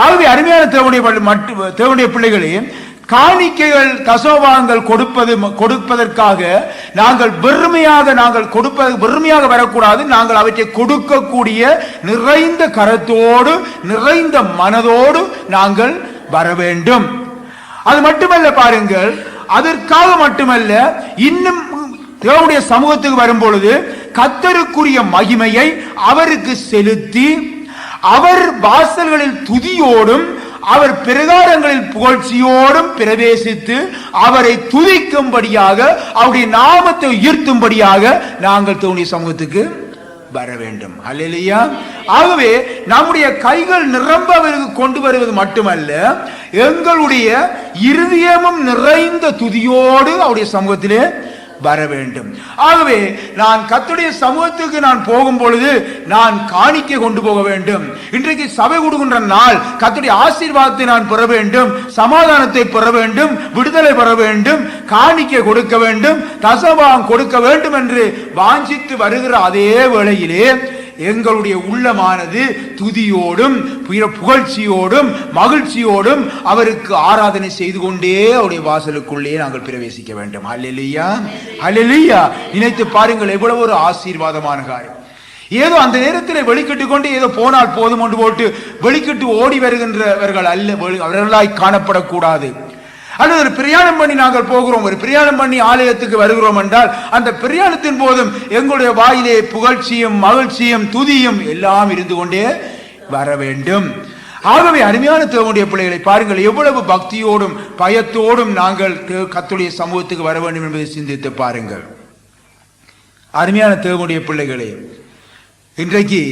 [SPEAKER 1] ஆகவே அருமையான தேவனுடைய பிள்ளைகளே, காணிக்கைகள் தசோபாகங்கள் கொடுப்பதற்காக நாங்கள் வெறுமையாக வரக்கூடாது. நாங்கள் அவற்றை கொடுக்கக்கூடிய நிறைந்த கரத்தோடு நிறைந்த மனதோடு நாங்கள் வர வேண்டும். அது மட்டுமல்ல, பாருங்கள், அதற்காக மட்டுமல்ல, இன்னும் தேவனுடைய சமூகத்துக்கு வரும் பொழுது கர்த்தருக்குரிய மகிமையை அவருக்கு செலுத்தி அவர் வாசல்களில் துதியோடும் அவர் பிரகாரங்களில் புகழ்ச்சியோடும் பிரவேசித்து அவரை துதிக்கும்படியாக அவருடைய நாமத்தை உயர்த்தும்படியாக நாங்கள் தேவனுடைய சமூகத்துக்கு வர வேண்டும். ஹல்லேலூயா. ஆகவே நம்முடைய கைகள் நிரம்ப அவருக்கு கொண்டு வருவது மட்டுமல்ல, எங்களுடைய இருதயமும் நிறைந்த துதியோடு அவருடைய சமூகத்திலே வர வேண்டும். ஆகவே நான் கர்த்தருடைய சமூகத்துக்கு நான் போகும் பொழுது நான் காணிக்கை கொண்டு போக வேண்டும். இன்றைக்கு சபை கொடுக்கின்ற நாள் கர்த்தருடைய ஆசீர்வாதத்தை நான் பெற வேண்டும், சமாதானத்தை பெற வேண்டும், விடுதலை பெற வேண்டும், காணிக்கை கொடுக்க வேண்டும், தசமபாகம் கொடுக்க வேண்டும் என்று வாஞ்சித்து வருகிற அதே வேளையிலே எங்களுடைய உள்ளமானது துதியோடும் புகழ்ச்சியோடும் மகிழ்ச்சியோடும் அவருக்கு ஆராதனை செய்து கொண்டே அவருடைய வாசலுக்குள்ளே நாங்கள் பிரவேசிக்க வேண்டும். ஹல்லேலூயா, ஹல்லேலூயா. நினைத்து பாருங்கள், எவ்வளவு ஒரு ஆசீர்வாதமான காரியம். ஏதோ அந்த நேரத்தில் வெளிக்கிட்டு கொண்டு ஏதோ போனால் போதும் என்று போட்டு வெளிக்கிட்டு ஓடி வருகின்றவர்கள் அல்ல, அவர்களாய் காணப்படக்கூடாது. அல்லது ஒரு பிரயாணம் பண்ணி நாங்கள் போகிறோம், ஒரு பிரயாணம் பண்ணி ஆலயத்துக்கு வருகிறோம் என்றால் அந்த பிரயாணத்தின் போதும் எங்களுடைய வாயிலே புகழ்ச்சியும் மகிழ்ச்சியும் துதியும் எல்லாம் இருந்து கொண்டே வர வேண்டும். ஆகவே அருமையான தேவனுடைய பிள்ளைகளை பாருங்கள், எவ்வளவு பக்தியோடும் பயத்தோடும் நாங்கள் கர்த்தருடைய சமூகத்துக்கு வர வேண்டும் என்பதை சிந்தித்து பாருங்கள். அருமையான தேவனுடைய பிள்ளைகளே, இன்றைக்கு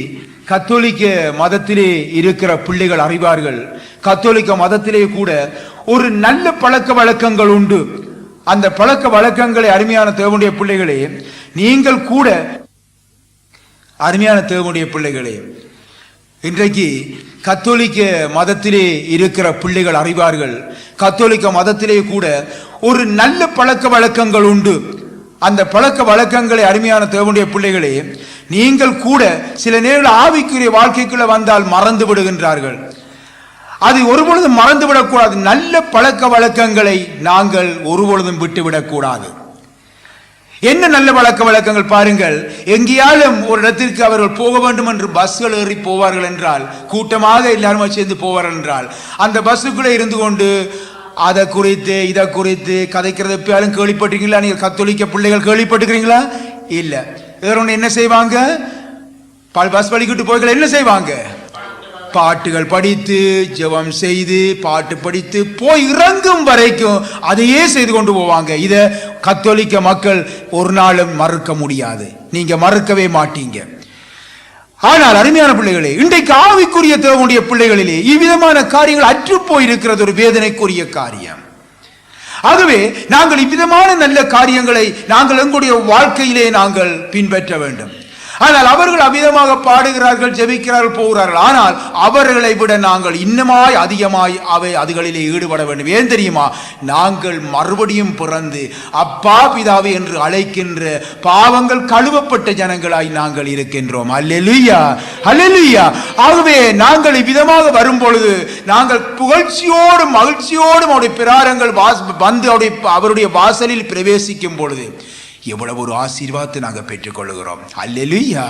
[SPEAKER 1] கத்தோலிக்க மதத்திலே இருக்கிற பிள்ளைகள் அறிவார்கள், கத்தோலிக்க மதத்திலே கூட ஒரு நல்ல பழக்க வழக்கங்கள் உண்டு. அந்த பழக்க வழக்கங்களை அருமையான தேவனுடைய பிள்ளைகளே நீங்கள் கூட, அருமையான தேவனுடைய பிள்ளைகளே, இன்றைக்கு கத்தோலிக்க மதத்திலே இருக்கிற பிள்ளைகள் அறிவார்கள், கத்தோலிக்க மதத்திலே கூட ஒரு நல்ல பழக்க வழக்கங்கள் உண்டு. அந்த பழக்க வழக்கங்களை அருமையான தேவனுடைய பிள்ளைகளே நீங்கள் கூட சில நேரங்கள் ஆவிக்குரிய வாழ்க்கைக்குள்ள வந்தால் மறந்து விடுகின்றார்கள். அது ஒருபொழுதும் மறந்துவிடக்கூடாது. நல்ல பழக்க வழக்கங்களை நாங்கள் ஒருபொழுதும் விட்டுவிடக்கூடாது. என்ன நல்ல பழக்க வழக்கங்கள் பாருங்கள், எங்கேயாலும் ஒரு இடத்திற்கு அவர்கள் போக வேண்டும் என்று பஸ்கள் ஏறி போவார்கள் என்றால், கூட்டமாக எல்லாரும் சேர்ந்து போவார்கள் என்றால், அந்த பஸ்ஸுக்குள்ளே இருந்து கொண்டு அதை குறித்து இதை குறித்து கதைக்கிறது எப்பயாலும் கேள்விப்பட்டிருக்கீங்களா? நீங்கள் கத்தோலிக்க பிள்ளைகள் கேள்விப்பட்டுக்கிறீங்களா? இல்ல. வேறொன்று என்ன செய்வாங்க? பஸ் வலிக்கிட்டு போய்கள் என்ன செய்வாங்க? பாட்டுகள் படித்து ஜெபம் செய்து பாட்டு படித்து போய் இறங்கும் வரைக்கும் அதையே செய்து கொண்டு போவாங்க. இத கத்தோலிக்க மக்கள் ஒரு நாளும் மறுக்க முடியாது, நீங்க மறுக்கவே மாட்டீங்க. ஆனால் அருமையான பிள்ளைகளே, இன்றைக்கு ஆவிக்குரிய தேவனுடைய பிள்ளைகளிலே இவ்விதமான காரியங்கள் அற்று போயிருக்கிறது, ஒரு வேதனைக்குரிய காரியம். ஆகவே நாங்கள் இவ்விதமான நல்ல காரியங்களை நாங்கள் எங்களுடைய வாழ்க்கையிலே நாங்கள் பின்பற்ற வேண்டும். ஆனால் அவர்கள் அவ்விதமாக பாடுகிறார்கள், ஜெபிக்கிறார்கள், போகிறார்கள். ஆனால் அவர்களை விட நாங்கள் இன்னமாய் அதிகமாய் அதுகளிலே ஈடுபட வேண்டும். ஏன் தெரியுமா? நாங்கள் மறுபடியும் பிறந்து அப்பா பிதாவே என்று அழைக்கின்ற பாவங்கள் கழுவப்பட்ட ஜனங்களாய் நாங்கள் இருக்கின்றோம். அல்லேலூயா, அல்லேலூயா. ஆகவே நாங்கள் இவ்விதமாக வரும் பொழுது நாங்கள் புகழ்ச்சியோடும் மகிழ்ச்சியோடும் அவருடைய பிராரங்கள் வந்து அவருடைய வாசலில் பிரவேசிக்கும் பொழுது எவ்வளவு ஒரு ஆசீர்வாதத்தை நாங்கள் பெற்றுக் கொள்கிறோம். அல்லேலூயா,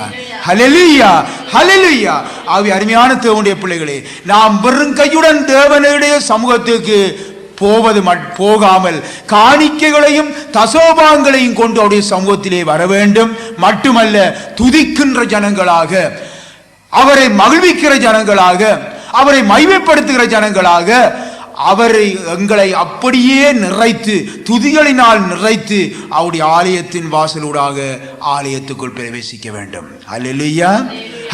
[SPEAKER 1] அல்லேலூயா, அல்லேலூயா. ஆகவே அருமையான தேவனுடைய பிள்ளைகளே, நாம் வெறும் கையுடன் தேவனுடைய சமூகத்துக்கு போகாமல் காணிக்கைகளையும் தசோபாங்களையும் கொண்டு அவருடைய சமூகத்திலே வர வேண்டும். மட்டுமல்ல, துதிக்கின்ற ஜனங்களாக அவரை மகிழ்விக்கிற ஜனங்களாக, அவரை மகிமைப்படுத்துகிற ஜனங்களாக, அவரை எங்களை அப்படியே நிறைத்து துதிகளினால் நிறைத்து அவருடைய ஆலயத்தின் வாசலூடாக ஆலயத்துக்குள் பிரவேசிக்க வேண்டும். அல்லேலூயா,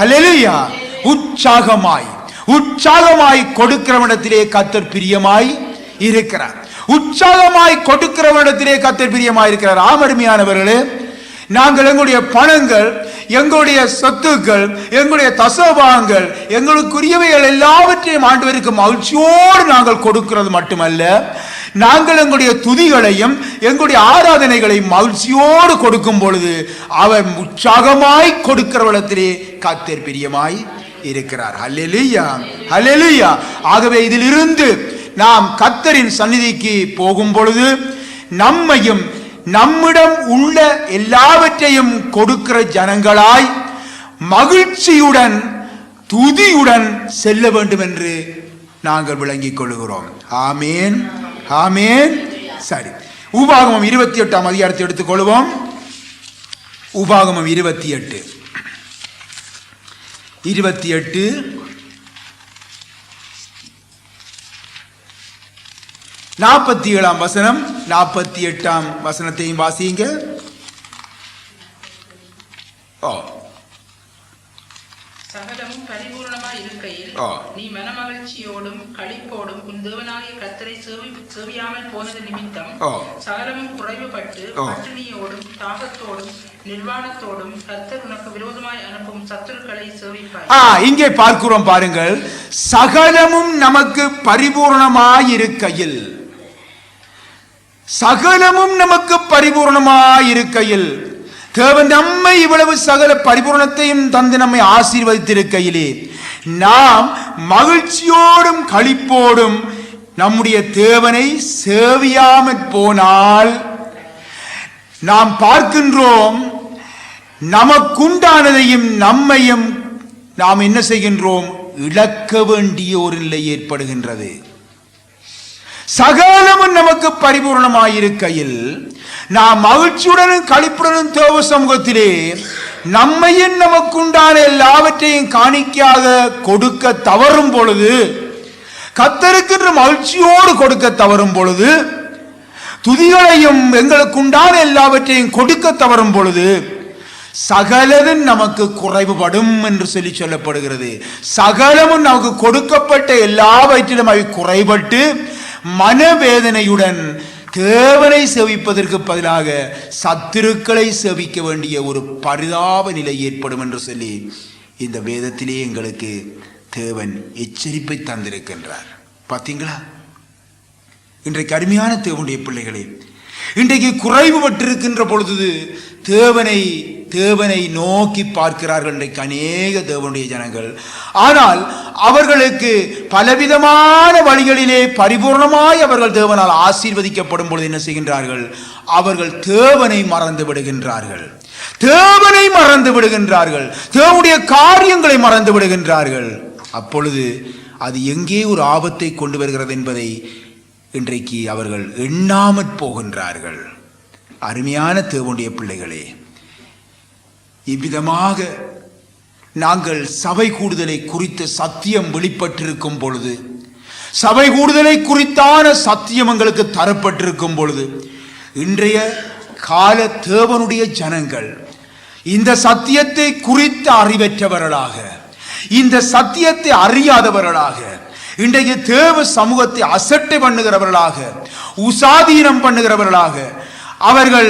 [SPEAKER 1] அல்லேலூயா. உற்சாகமாய் கொடுக்கிறவனிடத்திலே கர்த்தர் பிரியமாய் இருக்கிறார். உற்சாகமாய் கொடுக்கிறவனிடத்திலே கர்த்தர் பிரியமாய் இருக்கிறார். அருமையானவர்களே, நாங்கள் எங்களுடைய பணங்கள், எங்களுடைய சொத்துக்கள், எங்களுடைய தசோபாகங்கள், எங்களுக்குரியவைகள் எல்லாவற்றையும் ஆண்டவருக்கு மகிழ்ச்சியோடு நாங்கள் கொடுக்கிறது மட்டுமல்ல, நாங்கள் எங்களுடைய துதிகளையும் எங்களுடைய ஆராதனைகளை மகிழ்ச்சியோடு கொடுக்கும் பொழுது அவர் உற்சாகமாய் கொடுக்கிறவளத்திலே கர்த்தர் பிரியமாய் இருக்கிறார். அல்லேலூயா, அல்லேலூயா. ஆகவே இதிலிருந்து நாம் கர்த்தரின் சந்நிதிக்கு போகும் பொழுது நம்மையும் நம்மிடம் உள்ள எல்லாவற்றையும் கொடுக்கிற ஜனங்களாய் மகிழ்ச்சியுடன் துதியுடன் செல்ல வேண்டும் என்று நாங்கள் விளங்கிக் கொள்கிறோம். ஆமேன், ஆமேன். சரி, உபாகமம் 28ஆம் அதிகாரத்தை எடுத்துக்கொள்வோம். உபாகமம் 28 47ஆம் வசனம் 48ஆம் வசனத்தையும் வாசியுங்க.
[SPEAKER 2] சகலமும் பரிபூர்ணமாய் இருக்கையில் நீ மனமகிழ்ச்சியோடும் களிப்போடும் உன் தேவனாகிய கர்த்தரை சேவியாமல் போனது நிமித்தம் சகலமும் குறைவுபட்டு பட்டினியோடும் தாகத்தோடும் நிர்வாணத்தோடும் கர்த்தர் உனக்கு விரோதமாய் அனுப்பும் சத்துருக்களை சேவிப்பாய்.
[SPEAKER 1] இங்கே பார்க்கிறோம் பாருங்கள், சகலமும் நமக்கு பரிபூர்ணமாய் இருக்கையில், சகலமும் நமக்கு பரிபூர்ணமாய் இருக்கையில், தேவன் நம்மை இவ்வளவு சகல பரிபூர்ணத்தையும் தந்து நம்மை ஆசீர்வதித்திருக்கையிலே நாம் மகிழ்ச்சியோடும் களிப்போடும் நம்முடைய தேவனை சேவியாமற் போனால் நாம் பார்க்கின்றோம், நமக்குண்டானதையும் நம்மையும் நாம் என்ன செய்கின்றோம், இழக்க வேண்டிய ஒரு நிலை ஏற்படுகின்றது. சகலமும் நமக்கு பரிபூர்ணமாயிருக்கையில் நாம் மகிழ்ச்சியுடனும் களிப்புடனும் தேவ சமூகத்திலே நம்மையும் நமக்குண்டான எல்லாவற்றையும் காணிக்கையாக கொடுக்க தவறும் பொழுது, கர்த்தருக்கு மகிழ்ச்சியோடு கொடுக்க தவறும் பொழுது, துதிகளையும் எங்களுக்குண்டான எல்லாவற்றையும் கொடுக்க தவறும் பொழுது சகலதும் நமக்கு குறைவுபடும் என்று சொல்லப்படுகிறது. சகலமும் நமக்கு கொடுக்கப்பட்ட எல்லாவற்றிலும் அவை குறைபட்டு மனவேதனையுடன் தேவனை சேவிப்பதற்கு பதிலாக சத்துருக்களை சேவிக்க வேண்டிய ஒரு பரிதாப நிலை ஏற்படும் என்று சொல்லி இந்த வேதத்திலே எங்களுக்கு தேவன் எச்சரிப்பை தந்திருக்கின்றார். பார்த்தீங்களா? இன்றைக்கு அருமையான தேவனுடைய பிள்ளைகளே, இன்றைக்கு குறைவுபட்டிருக்கின்ற பொழுது தேவனை நோக்கி பார்க்கிறார்கள் இன்றைக்கு அநேக தேவனுடைய ஜனங்கள். ஆனால் அவர்களுக்கு பலவிதமான வழிகளிலே பரிபூர்ணமாய் அவர்கள் தேவனால் ஆசீர்வதிக்கப்படும் பொழுது என்ன செய்கின்றார்கள், அவர்கள் தேவனை மறந்து விடுகின்றார்கள், தேவனை மறந்து விடுகின்றார்கள், தேவனுடைய காரியங்களை மறந்து விடுகின்றார்கள். அப்பொழுது அது எங்கே ஒரு ஆபத்தை கொண்டு வருகிறது என்பதை இன்றைக்கு அவர்கள் எண்ணாமற் போகின்றார்கள். அருமையான தேவனுடைய பிள்ளைகளே, இவ்விதமாக நாங்கள் சபை கூடுதலை குறித்த சத்தியம் வெளிப்பட்டிருக்கும் பொழுது, சபை கூடுதலை குறித்தான சத்தியம் எங்களுக்கு தரப்பட்டிருக்கும் பொழுது, இன்றைய கால தேவனுடைய ஜனங்கள் இந்த சத்தியத்தை குறித்த அறிவற்றவர்களாக, இந்த சத்தியத்தை அறியாதவர்களாக, இன்றைக்கு தேவ சமூகத்தை அசட்டை பண்ணுகிறவர்களாக, உசாதீனம் பண்ணுகிறவர்களாக, அவர்கள்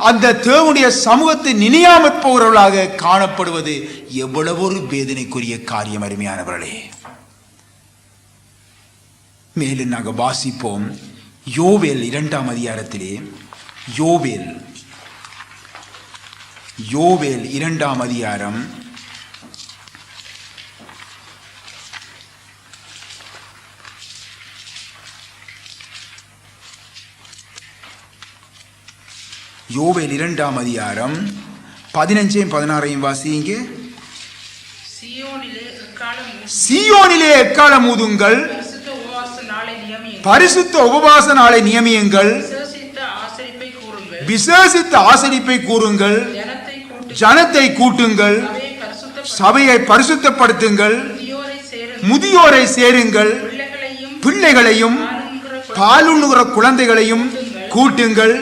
[SPEAKER 1] அந்த தேவனுடைய சமூகத்தை நினையாமற் போகிறவர்களாக காணப்படுவது எவ்வளவு ஒரு வேதனைக்குரிய காரியம். அருமையானவர்களே, மேலும் நாங்கள் வாசிப்போம். யோவேல் 2ஆம் அதிகாரத்திலே, யோவேல் 2ஆம் அதிகாரம் 2ஆம் அதிகாரம் 15-16 வாசிங்க. சீயோனிலே எக்காலம் ஊதுங்கள், பரிசுத்த உபவாச நாளை நியமியுங்கள், விசேஷித்த ஆசரிப்பை கூறுங்கள், ஜனத்தை கூட்டுங்கள், சபையை பரிசுத்தப்படுத்துங்கள், முதியோரை சேருங்கள், பிள்ளைகளையும் பாலுண்ணுகிற குழந்தைகளையும் கூட்டுங்கள்.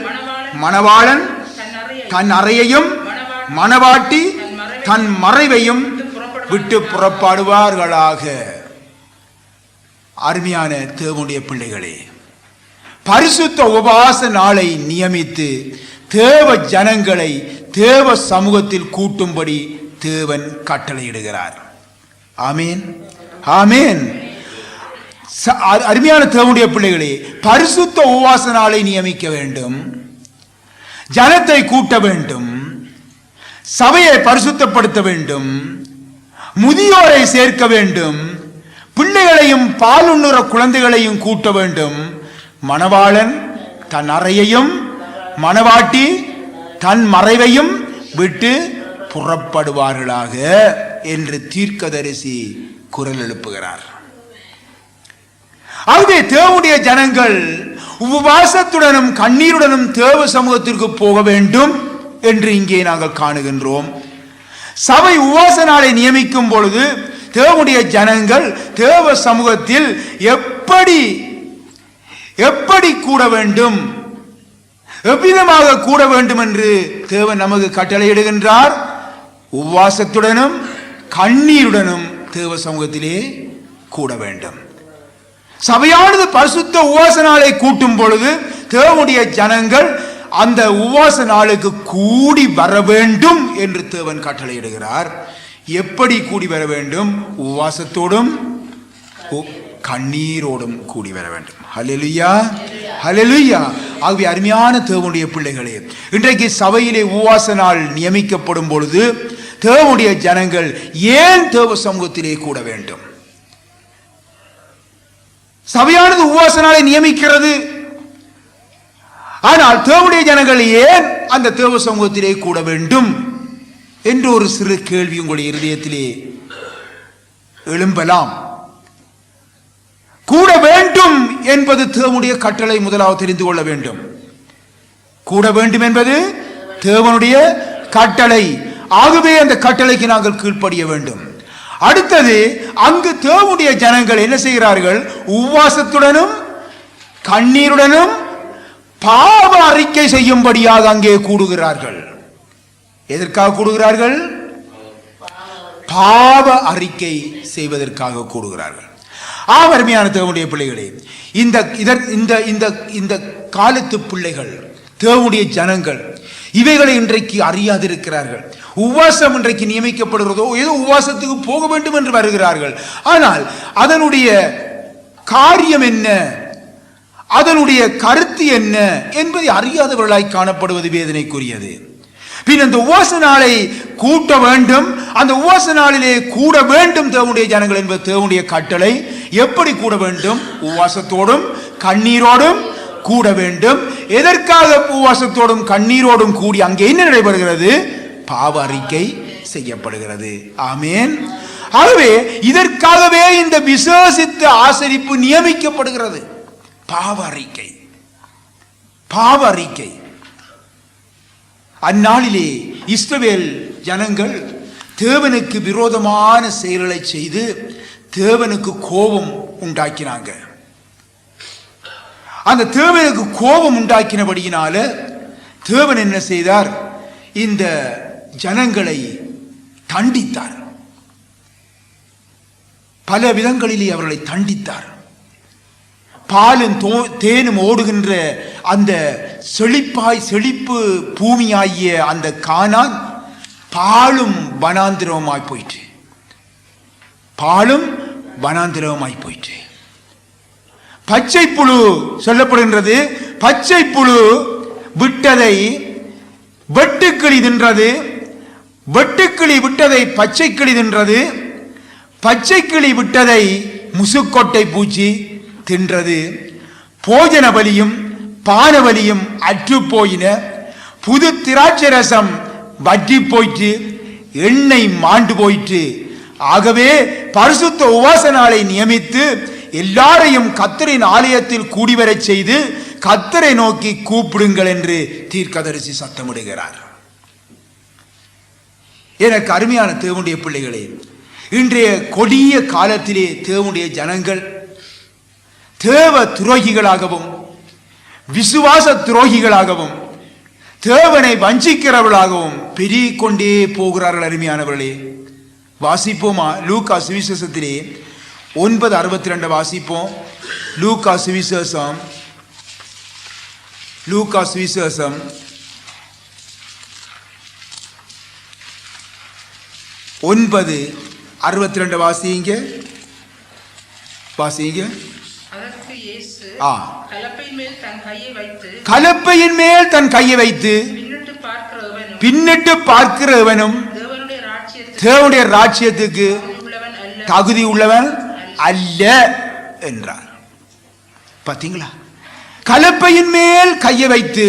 [SPEAKER 1] மணவாளன் தன் அறையையும் மணவாட்டி தன் மறைவையும் விட்டு புறப்படுவார்களாக. அருமையான தேவனுடைய பிள்ளைகளே, பரிசுத்த உபவாச நாளை நியமித்து தேவ ஜனங்களை தேவ சமூகத்தில் கூட்டும்படி தேவன் கட்டளையிடுகிறார். ஆமேன், ஆமேன். அருமையான தேவனுடைய பிள்ளைகளே, பரிசுத்த உபவாச நாளை நியமிக்க வேண்டும், ஜனத்தை கூட்ட வேண்டும், சபையை பரிசுத்தப்படுத்த வேண்டும், முதியோரை சேர்க்க வேண்டும், பிள்ளைகளையும் பாலுண்ணுற குழந்தைகளையும் கூட்ட வேண்டும். மணவாளன் தன் அறையையும் மணவாட்டி தன் மறைவையும் விட்டு புறப்படுவார்களாக என்று தீர்க்கதரிசி குரல் எழுப்புகிறார். ஆகவே தேவனுடைய ஜனங்கள் உபவாசத்துடனும் கண்ணீருடனும் தேவ சமூகத்திற்கு போக வேண்டும் என்று இங்கே நாங்கள் காணுகின்றோம். சபை உபவாச நாளை நியமிக்கும் பொழுது தேவனுடைய ஜனங்கள் தேவ சமூகத்தில் எப்படி கூட வேண்டும், எவ்விதமாக கூட வேண்டும் என்று தேவன் நமக்கு கட்டளையிடுகின்றார். உபவாசத்துடனும் கண்ணீருடனும் தேவ சமூகத்திலே கூட வேண்டும். சபையானது பரிசுத்த உபவாச நாளை கூட்டும் பொழுது தேவனுடைய ஜனங்கள் அந்த உபவாச நாளுக்கு கூடி வர வேண்டும் என்று தேவன் கட்டளையிடுகிறார். எப்படி கூடி வர வேண்டும்? உபவாசத்தோடும் கண்ணீரோடும் கூடி வர வேண்டும். ஹல்லேலூயா, ஹல்லேலூயா. ஆகவே அருமையான தேவனுடைய பிள்ளைகளே, இன்றைக்கு சபையிலே உபவாச நாள் நியமிக்கப்படும் பொழுது தேவனுடைய ஜனங்கள் ஏன் தேவ சமூகத்திலே கூட வேண்டும்? சபையானது உபவாச நாளை நியமிக்கிறது, ஆனால் தேவனுடைய ஜனங்கள் ஏன் அந்த தேவ சமூகத்திலே கூட வேண்டும் என்று ஒரு சிறு கேள்வி உங்களுடைய இருதயத்திலே எழும்பலாம். கூட வேண்டும் என்பது தேவனுடைய கட்டளை. முதலாவது தெரிந்து கொள்ள வேண்டும், கூட வேண்டும் என்பது தேவனுடைய கட்டளை. ஆகவே அந்த கட்டளைக்கு நாங்கள் கீழ்ப்படிய வேண்டும். அடுத்தது, அங்கு தேவனுடைய ஜனங்கள் என்ன செய்கிறார்கள்? உபவாசத்துடனும் கண்ணீருடனும் பாவ அறிக்கை செய்யும்படியாக அங்கே கூடுகிறார்கள். எதற்காக கூடுகிறார்கள்? பாவ அறிக்கை செய்வதற்காக கூடுகிறார்கள். அருமையான தேவனுடைய பிள்ளைகளே, இந்த காலத்து பிள்ளைகள், தேவனுடைய ஜனங்கள் இவைகளை இன்றைக்கு அறியாதிருக்கிறார்கள். உபவாசம் இன்றைக்கு நியமிக்கப்படுகிறதோ ஏதோ உபவாசத்துக்கு போக வேண்டும் என்று வருகிறார்கள். ஆனால் அதனுடைய காரியம் என்ன, அதனுடைய கருத்து என்ன என்பதை அறியாதவர்களாய் காணப்படுவது வேதனைக்குரியது. பின் அந்த உபவாச நாளை கூட்ட வேண்டும், அந்த உபவாச நாளிலே கூட வேண்டும் தேவனுடைய ஜனங்கள் என்பது தேவனுடைய கட்டளை. எப்படி கூட வேண்டும்? உபவாசத்தோடும் கண்ணீரோடும் கூட வேண்டும். எதற்காக உபவாசத்தோடும் கண்ணீரோடும் கூடி அங்கே என்ன நடைபெறுகிறது? பாவ அறிக்கை செய்யப்படுகிறது. ஆமேன். ஆகவே இதற்காகவே இந்த விசேஷித்த ஆசரிப்பு நியமிக்கப்படுகிறது. பாவ அறிக்கை, பாவ அறிக்கை. அந்நாளிலே இஸ்ரவேல் ஜனங்கள் தேவனுக்கு விரோதமான செயல்களை செய்து தேவனுக்கு கோபம் உண்டாக்கினாங்க. அந்த தேவனுக்கு கோபம் உண்டாக்கினபடியினால தேவன் என்ன செய்தார்? இந்த ஜனங்களை தண்டித்தார். பல விதங்களிலே அவர்களை தண்டித்தார். பாலும் தேனும் ஓடுகின்ற அந்த செழிப்பு பூமியாகிய அந்த கானான் பாலும் வனாந்திரமாய் போயிற்று. பாலும் வனாந்திரமாய் போயிற்று. பச்சை புழு சொல்லப்படுகின்றது. பச்சை புழு விட்டதை வெட்டுக்கிளி தின்றது, வெட்டுக்கிளி விட்டதை பச்சை கிளி தின்றது, பச்சை கிளி விட்டதை முசுக்கொட்டை பூச்சி தின்றது. போஜன பலியும் பானபலியும் அற்று போயின, புது திராட்சை ரசம் வற்றி போயிற்று, எண்ணெய் மாண்டு போயிற்று. ஆகவே பரிசுத்த உபவாச நாளை நியமித்து எல்லாரையும் கர்த்தரின் ஆலயத்தில் கூடிவரச் செய்து கர்த்தரை நோக்கி கூப்பிடுங்கள் என்று தீர்க்கதரிசி சத்தமிடுகிறார். எனக்கு அருமையான தேவனுடைய பிள்ளைகளே, இன்றைய கொடிய காலத்திலே தேவனுடைய ஜனங்கள் தேவ துரோகிகளாகவும் விசுவாச துரோகிகளாகவும் தேவனை வஞ்சிக்கிறவர்களாகவும் பெருகிக் கொண்டே போகிறார்கள். அருமையானவர்களே, வாசிப்போமா? லூக்கா சுவிசேஷத்திலே 9:62 வாசிப்போம். லூக்கா சுவிசேஷம் 9:62 வாசிங்க.
[SPEAKER 2] அதற்கு இயேசு கலப்பையின்
[SPEAKER 1] மேல் தன் கையை வைத்து பின்னிட்டு பார்க்கிறவனும் தேவனுடைய ராஜ்யத்துக்கு தகுதி உள்ளவன் அல்ல என்றார். பாத்தீங்களா? கலப்பையின் மேல் கையை வைத்து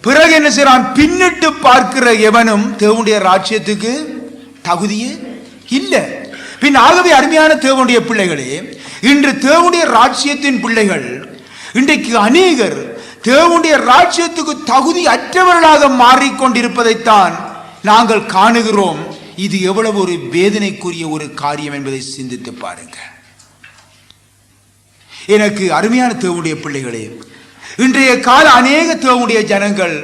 [SPEAKER 1] பிறகு என்ன செய்றான்? பின்னிட்டு பார்க்கிற எவனும் தேவனுடைய ராஜ்யத்துக்கு தகுதியே இல்லை. பின் ஆகவே அருமையான தேவனுடைய பிள்ளைகளே, இன்று தேவனுடைய ராஜ்யத்தின் பிள்ளைகள் இன்றைக்கு அநேகர் தேவனுடைய ராஜ்யத்துக்கு தகுதி அற்றவர்களாக மாறிக்கொண்டிருப்பதைத்தான் நாங்கள் காணுகிறோம். இது எவ்வளவு ஒரு வேதனைக்குரிய ஒரு காரியம் என்பதை சிந்தித்து பாருங்க. எனக்கு அருமையான தேவனுடைய பிள்ளைகளே, இன்றைய கால அநேக தேவனுடைய ஜனங்கள்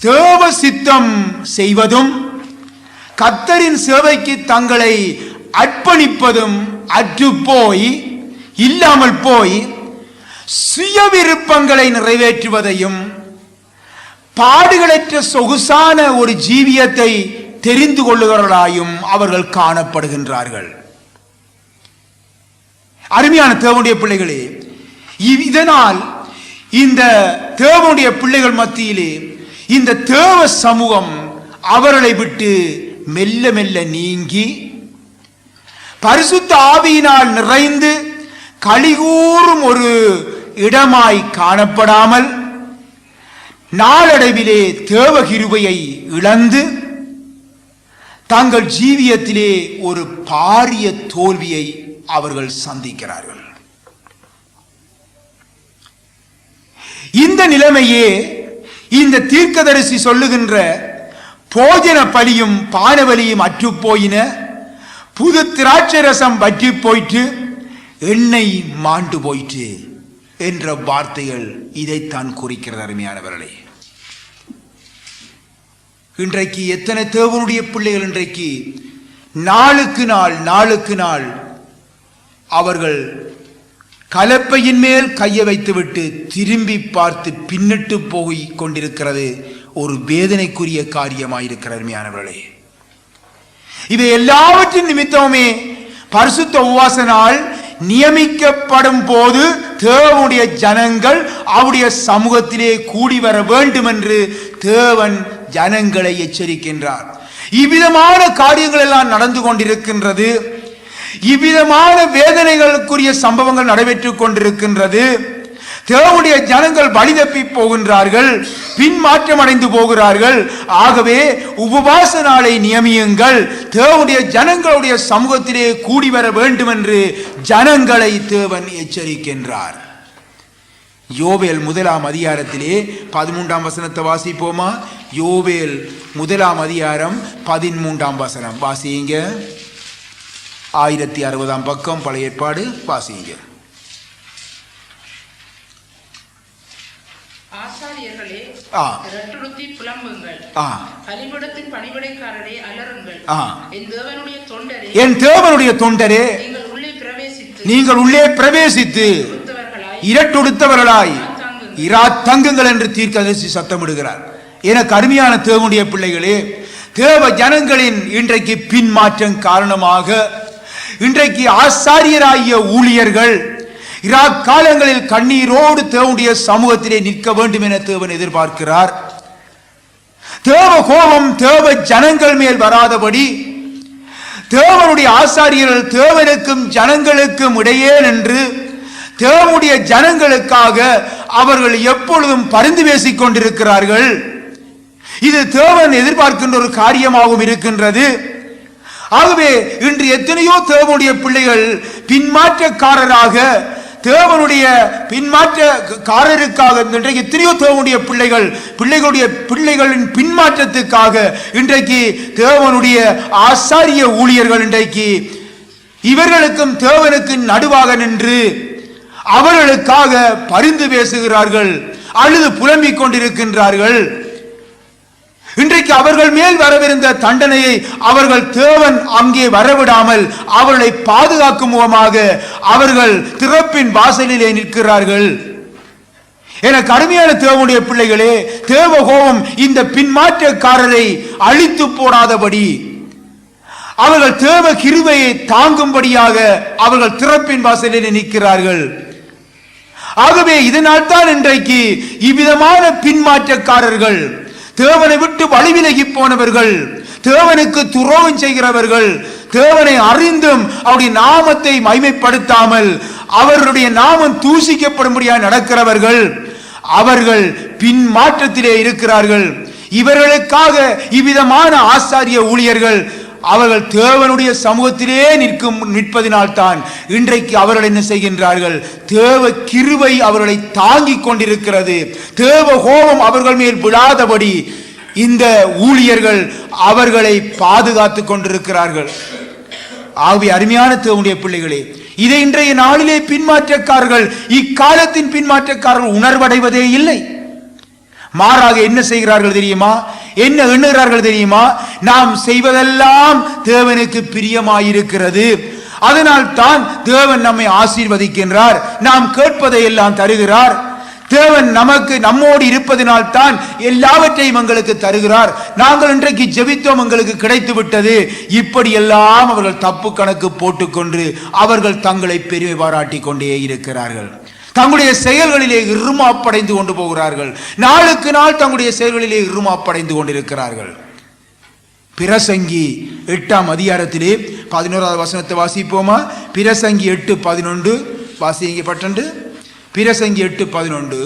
[SPEAKER 1] தேவ சித்தம் செய்வதும் கர்த்தரின் சேவைக்கு தங்களை அர்ப்பணிப்பதும் அற்றுப்போய் இல்லாமல் போய் சுய விருப்பங்களை நிறைவேற்றுவதையும் பாடுகளற்ற சொகுசான ஒரு ஜீவியத்தை தெரிந்து கொள்ளுகிறவர்களாயும் அவர்கள் காணப்படுகின்றார்கள். அருமையான தேவனுடைய பிள்ளைகளே, இதனால் இந்த தேவனுடைய பிள்ளைகள் மத்தியிலே இந்த தேவ சமூகம் அவர்களை விட்டு மெல்ல மெல்ல நீங்கி பரிசுத்த ஆவியினால் நிறைந்து களிகூறும் ஒரு இடமாய் காணப்படாமல் நாளடைவிலே தேவ கிருபையை இழந்து தங்கள் ஜீவியத்திலே ஒரு பாரிய தோல்வியை அவர்கள் சந்திக்கிறார்கள். இந்த நிலைமையே இந்த தீர்க்கதரிசி சொல்லுகின்ற போஜன பலியும் பானபலியும் அற்றுப்போயின, புது திராட்சை ரசம் வற்றி போயிற்று, எண்ணெய் மாண்டு போயிற்று என்ற வார்த்தைகள் இதைத்தான் குறிக்கிறது. அருமையானவர்களே, இன்றைக்கு எத்தனை தேவனுடைய பிள்ளைகள் இன்றைக்கு நாளுக்கு நாள் அவர்கள் கலப்பையின் மேல் கையை வைத்துவிட்டு திரும்பி பார்த்து பின்னிட்டு போய் கொண்டிருக்கிறது ஒரு வேதனைக்குரிய காரியமாயிருக்கிற அருமையானவர்களே. இவை எல்லாவற்றின் நிமித்தமுமே பரிசுத்த உபவாச நாள் நியமிக்கப்படும் போது தேவனுடைய ஜனங்கள் அவருடைய சமூகத்திலே கூடி வர வேண்டும் என்று தேவன் ஜனங்களை எச்சரிக்கின்றார். இவ்விதமான காரியங்கள் எல்லாம் நடந்து கொண்டிருக்கின்றது. இவ்விதமான வேதனைகளுக்குரிய சம்பவங்கள் நடைபெற்றுக் கொண்டிருக்கின்றது. தேவனுடைய ஜனங்கள் வழி தப்பி போகின்றார்கள், பின்மாற்றம் அடைந்து போகிறார்கள். ஆகவே உபவாச நாளை நியமியுங்கள், தேவனுடைய ஜனங்களுடைய சமூகத்திலே கூடி வர வேண்டும் என்று ஜனங்களை தேவன் எச்சரிக்கின்றார். யோவேல் 1 அதிகாரத்திலே 13 வசனத்தை வாசிப்போமா? யோவேல் 1 அதிகாரம் 13 வசனம் வாசிங்க. 1060 பக்கம் பழைய ஏற்பாடு வாசிங்க.
[SPEAKER 2] ஆசாரியர்களே, இரட்டுடுத்தி புலம்புங்கள், பலிபீடத்தின் பணிவிடைக்காரரே அலறுங்கள், என் தேவனுடைய தொண்டரே நீங்கள் உள்ளே பிரவேசித்து இரட்டுடுத்தவர்களாய் தங்குங்கள் என்று தீர்க்கதரிசி சத்தமிடுகிறார். எனக்கு அருமையான தேவனுடைய பிள்ளைகளே, தேவ ஜனங்களின் இன்றைக்கு பின்மாற்றம் காரணமாக இன்றைக்கு ஆசாரியராகிய ஊழியர்கள் காலங்களில் கண்ணீரோடு தேவனுடைய சமூகத்திலே நிற்க வேண்டும் என தேவன் எதிர்பார்க்கிறார். தேவ கோபம் தேவ ஜனங்கள் மேல் வராதபடி தேவனுடைய ஆசாரியர்கள் தேவனுக்கும் ஜனங்களுக்கும் இடையே நின்று தேவனுடைய ஜனங்களுக்காக அவர்கள் எப்பொழுதும் பரிந்து பேசிக் கொண்டிருக்கிறார்கள். இது தேவன் எதிர்பார்க்கின்ற ஒரு காரியமாகவும் இருக்கின்றது. ஆகவே இன்று எத்தனையோ தேவனுடைய பிள்ளைகள் பின்மாற்றக்காரராக
[SPEAKER 1] தேவனுடைய பின்மாற்றக்காரருக்காக இன்றைக்கு எத்தனையோ தேவனுடைய பிள்ளைகளின் பின்மாற்றத்துக்காக இன்றைக்கு தேவனுடைய ஆசாரிய ஊழியர்கள் இன்றைக்கு இவர்களுக்கும் தேவனுக்கு நடுவாக நின்று அவர்களுக்காக பரிந்து பேசுகிறார்கள், அழுது புலம்பிக் கொண்டிருக்கின்றார்கள். இன்றைக்கு அவர்கள் மேல் வரவிருந்த தண்டனையை அவர்கள் தேவன் அங்கே வரவிடாமல் அவர்களை பாதுகாக்கும் முகமாக அவர்கள் திறப்பின் வாசலிலே நிற்கிறார்கள். என கடுமையான தேவனுடைய பிள்ளைகளே, தேவ கோபம் இந்த பின்மாற்றக்காரரை அழித்து போடாதபடி அவர்கள் தேவ கிருபையை தாங்கும்படியாக அவர்கள் திறப்பின் வாசலிலே நிற்கிறார்கள். ஆகவே இதனால் தான் இன்றைக்கு இவ்விதமான பின்மாற்றக்காரர்கள், தேவனை விட்டு வழிவிலகி போனவர்கள், தேவனுக்கு துரோகம் செய்கிறவர்கள், தேவனை அறிந்தும் அவருடைய நாமத்தை மகிமைப்படுத்தாமல் அவருடைய நாமம் தூசிக்கப்படும்படியாக நடக்கிறவர்கள், அவர்கள் பின்மாற்றத்திலே இருக்கிறார்கள். இவர்களுக்காக இவ்விதமான ஆசாரிய ஊழியர்கள் அவர்கள் தேவனுடைய சமூகத்திலே நிற்பதினால்தான் இன்றைக்கு அவர்கள் என்ன செய்கின்றார்கள்? தேவ கிருபை அவர்களை தாங்கிக் கொண்டிருக்கிறது. தேவ கோபம் அவர்கள் மேல் விழாதபடி இந்த ஊழியர்கள் அவர்களை பாதுகாத்துக் கொண்டிருக்கிறார்கள். ஆகவே அருமையான தேவனுடைய பிள்ளைகளே, இதை இன்றைய நாளிலே பின்மாற்றக்காரர்கள், இக்காலத்தின் பின்மாற்றக்காரர்கள் உணர்வடைவதே இல்லை. மாறாக என்ன செய்கிறார்கள் தெரியுமா? என்ன எண்ணுகிறார்கள் தெரியுமா? நாம் செய்வதெல்லாம் தேவனுக்கு பிரியமாயிருக்கிறது, அதனால் தான் தேவன் நம்மை ஆசீர்வதிக்கின்றார், நாம் கேட்பதை எல்லாம் தருகிறார், தேவன் நம்மோடு இருப்பதனால் தான் எல்லாவற்றையும் எங்களுக்கு தருகிறார், நாங்கள் இன்றைக்கு ஜெபித்தோம் எங்களுக்கு கிடைத்து விட்டது. இப்படி எல்லாம் அவர்கள் தப்பு கணக்கு போட்டுக்கொண்டு அவர்கள் தங்களை பெருமை பாராட்டி கொண்டே இருக்கிறார்கள். தங்களுடைய செயல்களிலே இருமாப்படைந்து கொண்டு போகிறார்கள். நாளுக்கு நாள் தங்களுடைய செயல்களிலே இருமாப்படைந்து கொண்டிருக்கிறார்கள். பிரசங்கி 8ஆம் அதிகாரத்திலே 11வது வசனத்தை வாசிப்போமா? பிரசங்கி 8:11 வாசிக்கப்பட்டது. பிரசங்கி 8:11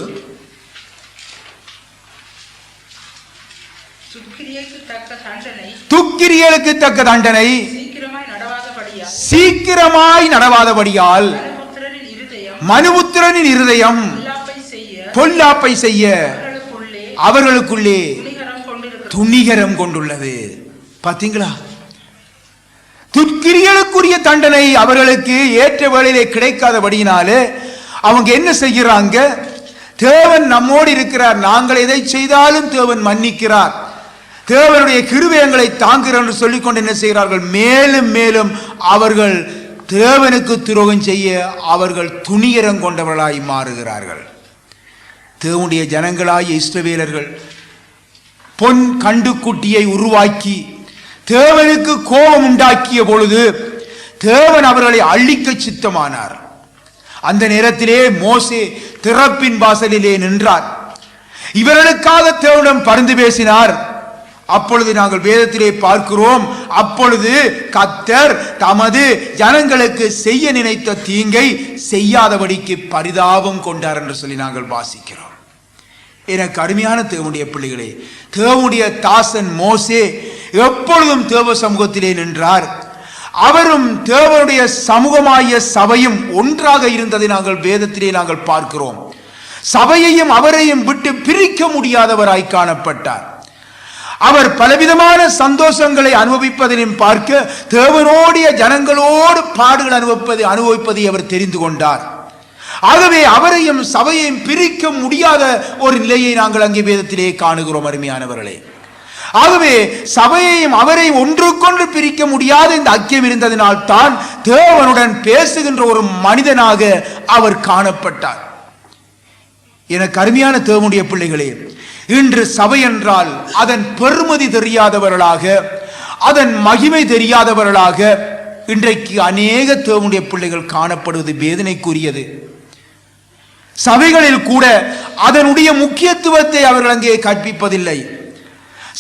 [SPEAKER 1] துக்கிரியலுக்கு தக்க தண்டனை சீக்கிரமாய் நடவாதபடியால் மனுபுத்திரனின் இருதயம் பொல்லாப்பை செய்ய அவர்களுக்குள்ளே துணிகரம் கொண்டுள்ளது. பாத்தீங்களா? துக்கிரியலுக்குரிய தண்டனை அவர்களுக்கு ஏற்ற வேளையிலே கிடைக்காதபடியினாலே அவங்க என்ன செய்கிறாங்க? தேவன் நம்மோடு இருக்கிறார், நாங்கள் எதை செய்தாலும் தேவன் மன்னிக்கிறார், தேவனுடைய கிருபை எங்களை தாங்குகிறார் என்று சொல்லிக்கொண்டு என்ன செய்கிறார்கள்? மேலும் மேலும் அவர்கள் தேவனுக்கு துரோகம் செய்ய அவர்கள் துணிகரம் கொண்டவர்களாய் மாறுகிறார்கள். தேவனுடைய ஜனங்களாகிய இஸ்ரவேலர்கள் பொன் கண்டுக்குட்டியை உருவாக்கி தேவனுக்கு கோபம் உண்டாக்கிய பொழுது தேவன் அவர்களை அழிக்க சித்தமானார். அந்த நேரத்திலே மோசே திறப்பின் வாசலிலே நின்றார். இவர்களுக்காக தேவனிடம் பரிந்து பேசினார். அப்பொழுது நாங்கள் வேதத்திலே பார்க்கிறோம், அப்பொழுது கர்த்தர் தமது ஜனங்களுக்கு செய்ய நினைத்த தீங்கை செய்யாதபடிக்கு பரிதாபம் கொண்டார் என்று சொல்லி நாங்கள் வாசிக்கிறோம். எனக்கு அருமையான தேவனுடைய பிள்ளைகளே, தேவனுடைய தாசன் மோசே எப்பொழுதும் தேவ சமூகத்திலே நின்றார். அவரும் தேவனுடைய சமூகமாகிய சபையும் ஒன்றாக இருந்ததை நாங்கள் வேதத்திலே நாங்கள் பார்க்கிறோம். சபையையும் அவரையும் விட்டு பிரிக்க முடியாதவராய் காணப்பட்டார். அவர் பலவிதமான சந்தோஷங்களை அனுபவிப்பதையும் பார்க்க தேவனோடைய ஜனங்களோடு பாடுகள் அனுபவிப்பதை அவர் தெரிந்து கொண்டார். ஆகவே அவரையும் சபையையும் பிரிக்க முடியாத ஒரு நிலையை நாங்கள் அங்கே வேதத்திலே காணுகிறோம். அருமையானவர்களே, ஆகவே சபையையும் அவரை ஒன்றுக்கொன்று பிரிக்க முடியாத இந்த ஐக்கியம் இருந்ததினால் தான் தேவனுடன் பேசுகின்ற ஒரு மனிதனாக அவர் காணப்பட்டார். எனக்கு அருமையான தேவனுடைய பிள்ளைகளே, இன்று சபை என்றால் அதன் பெருமதி தெரியாதவர்களாக, அதன் மகிமை தெரியாதவர்களாக இன்றைக்கு அநேக தேவனுடைய பிள்ளைகள் காணப்படுவது வேதனைக்குரியது. சபைகளில் கூட அதனுடைய முக்கியத்துவத்தை அவர்கள் அங்கே கற்பிப்பதில்லை.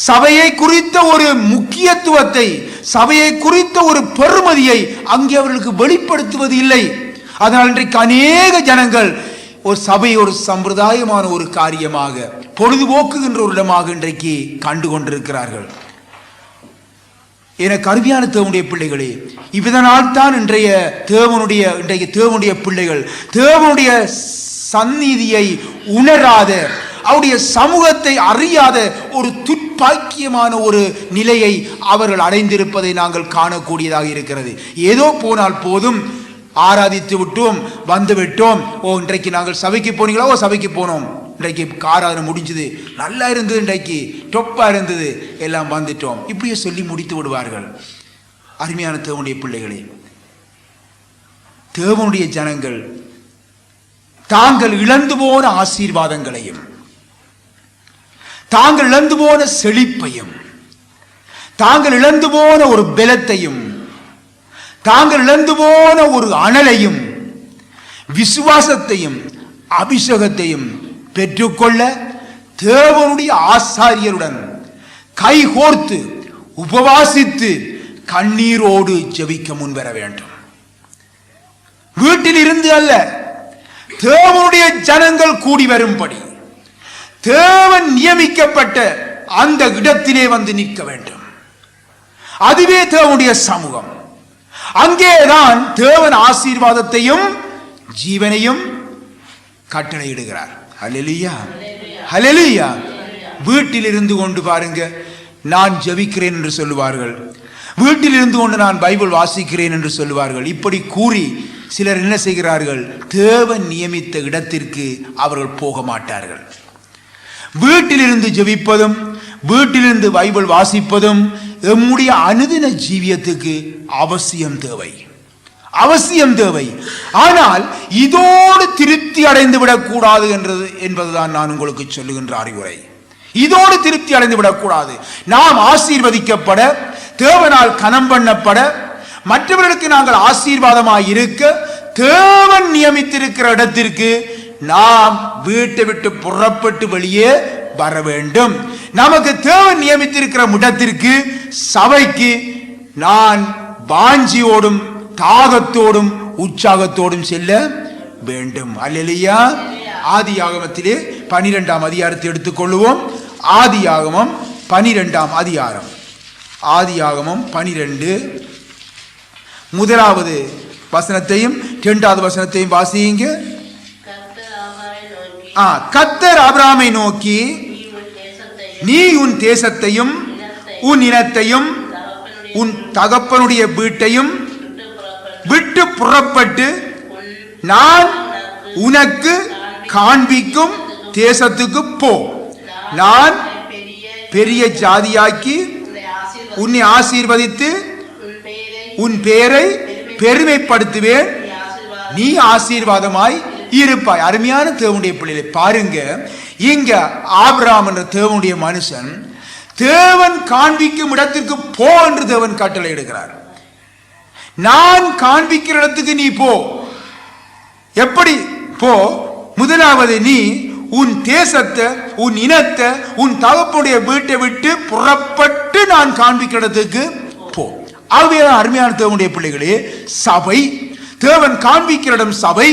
[SPEAKER 1] சபையை குறித்த ஒரு முக்கியத்துவத்தை, சபையை குறித்த ஒரு பெருமதியை அங்கே அவர்களுக்கு வெளிப்படுத்துவது இல்லை. அதனால் இன்றைக்கு அநேக ஜனங்கள் ஒரு சபை ஒரு சம்பிரதாயமான ஒரு காரியமாக, பொழுதுபோக்குகின்ற ஒரு இடமாக இன்றைக்கு கண்டு கொண்டிருக்கிறார்கள். எனக்கு அருமையான தேவனுடைய பிள்ளைகளே, இதனால் தான் இன்றைய தேவனுடைய பிள்ளைகள் தேவனுடைய சந்நிதியை உணராத, அவருடைய சமூகத்தை அறியாத ஒரு துர்ப்பாக்கியமான ஒரு நிலையை அவர்கள் அடைந்திருப்பதை நாங்கள் காணக்கூடியதாக இருக்கிறது. ஏதோ போனால் போதும், ஆராதித்து விட்டோம், வந்து விட்டோம், ஓ இன்றைக்கு நாங்கள் சபைக்கு போனீங்களா, ஓ சபைக்கு போனோம், இன்றைக்கு ஆராதனை முடிஞ்சது, நல்லா இருந்தது, இன்றைக்கு டொப்பா இருந்தது, எல்லாம் வந்துட்டோம், இப்படியே சொல்லி முடித்து விடுவார்கள். அருமையான தேவனுடைய பிள்ளைகளே, தேவனுடைய ஜனங்கள் தாங்கள் இழந்து போன ஆசீர்வாதங்களையும், தாங்கள் இழந்து போன செழிப்பையும், தாங்கள் இழந்து போன ஒரு பலத்தையும், தாங்கள் இழந்து போன ஒரு அனலையும், விசுவாசத்தையும், அபிஷேகத்தையும் பெற்றுக்கொள்ள தேவனுடைய ஆசாரியருடன் கைகோர்த்து உபவாசித்து கண்ணீரோடு ஜெபிக்க முன்வர வேண்டும். வீட்டில் இருந்து அல்ல, தேவனுடைய ஜனங்கள் கூடி வரும்படி தேவன் நியமிக்கப்பட்ட அந்த இடத்திலே வந்து நிற்க வேண்டும். அதுவே தேவனுடைய சமூகம். அங்கேதான் தேவன் ஆசீர்வாதத்தையும் ஜீவனையும் கட்டளையிடுகிறார். ஹல்லேலூயா, ஹல்லேலூயா. வீட்டில் இருந்து கொண்டு பாருங்க, நான் ஜெபிக்கிறேன் என்று சொல்லுவார்கள், வீட்டில் இருந்து கொண்டு நான் பைபிள் வாசிக்கிறேன் என்று சொல்லுவார்கள். இப்படி கூறி சிலர் என்ன செய்கிறார்கள், தேவன் நியமித்த இடத்திற்கு அவர்கள் போக மாட்டார்கள். வீட்டிலிருந்து ஜெபிப்பதும் வீட்டிலிருந்து பைபிள் வாசிப்பதும் நம்முடைய அனுதின ஜீவியத்துக்கு அவசியம் தேவை, அவசியம் தேவை. ஆனால் இதோடு திருப்தி அடைந்து விடக்கூடாது என்பதுதான் நான் உங்களுக்கு சொல்லுகின்ற அறிவுரை. இதோடு திருப்தி அடைந்து விடக்கூடாது. நாம் ஆசீர்வதிக்கப்பட, தேவனால் கனம் பண்ணப்பட, மற்றவர்களுக்கு நாங்கள் ஆசீர்வாதமாய் இருக்க தேவன் நியமித்திருக்கிற இடத்திற்கு நாம் வீட்டை விட்டு புறப்பட்டு வெளியே வர வேண்டும். நமக்கு தேவன் நியமித்திருக்கிற இடத்திற்கு, சபைக்கு நான் வாஞ்சியோடும் தாகத்தோடும் உற்சாகத்தோடும் செல்ல வேண்டும். அல்லேலூயா. ஆதியாகமத்திலே 12ஆம் அதிகாரத்தை எடுத்துக்கொள்வோம். ஆதியாகமம் 12ஆம் அதிகாரம், ஆதியாகமம் 12 முதலாவது வசனத்தையும் 2வது வசனத்தையும் வாசியுங்க. கர்த்தர் ஆபிரகாமை நோக்கி, நீ உன் தேசத்தையும் உன் இனத்தையும் உன் தகப்பனுடைய வீட்டையும் விட்டு புறப்பட்டு நான் உனக்கு காண்பிக்கும் தேசத்துக்கு போ. நான் பெரிய ஜாதியாக்கி உன்னை ஆசீர்வதித்து உன் பெயரை பெருமைப்படுத்துவேன், நீ ஆசீர்வாதமாய் இருப்பாய். அருமையான தேவனுடைய பிள்ளைகளை பாருங்க, இங்க ஆபிரகாம் என்ற தேவனுடைய மனுஷன் தேவன் காண்பிக்கும் இடத்திற்கு போ என்று தேவன் கட்டளை இடுகிறார். நான் காண்பிக்கிற இடத்துக்கு நீ போ. எப்படி போ? முதலாவது நீ உன் தேசத்தை, உன் இனத்தை, உன் தகப்பனுடைய வீட்டை விட்டு புறப்பட்டு நான் காண்பிக்கிற இடத்துக்கு போ. ஆகவே அருமையான தேவனுடைய பிள்ளைகளே, சபை, தேவன் காண்பிக்கிற இடம் சபை.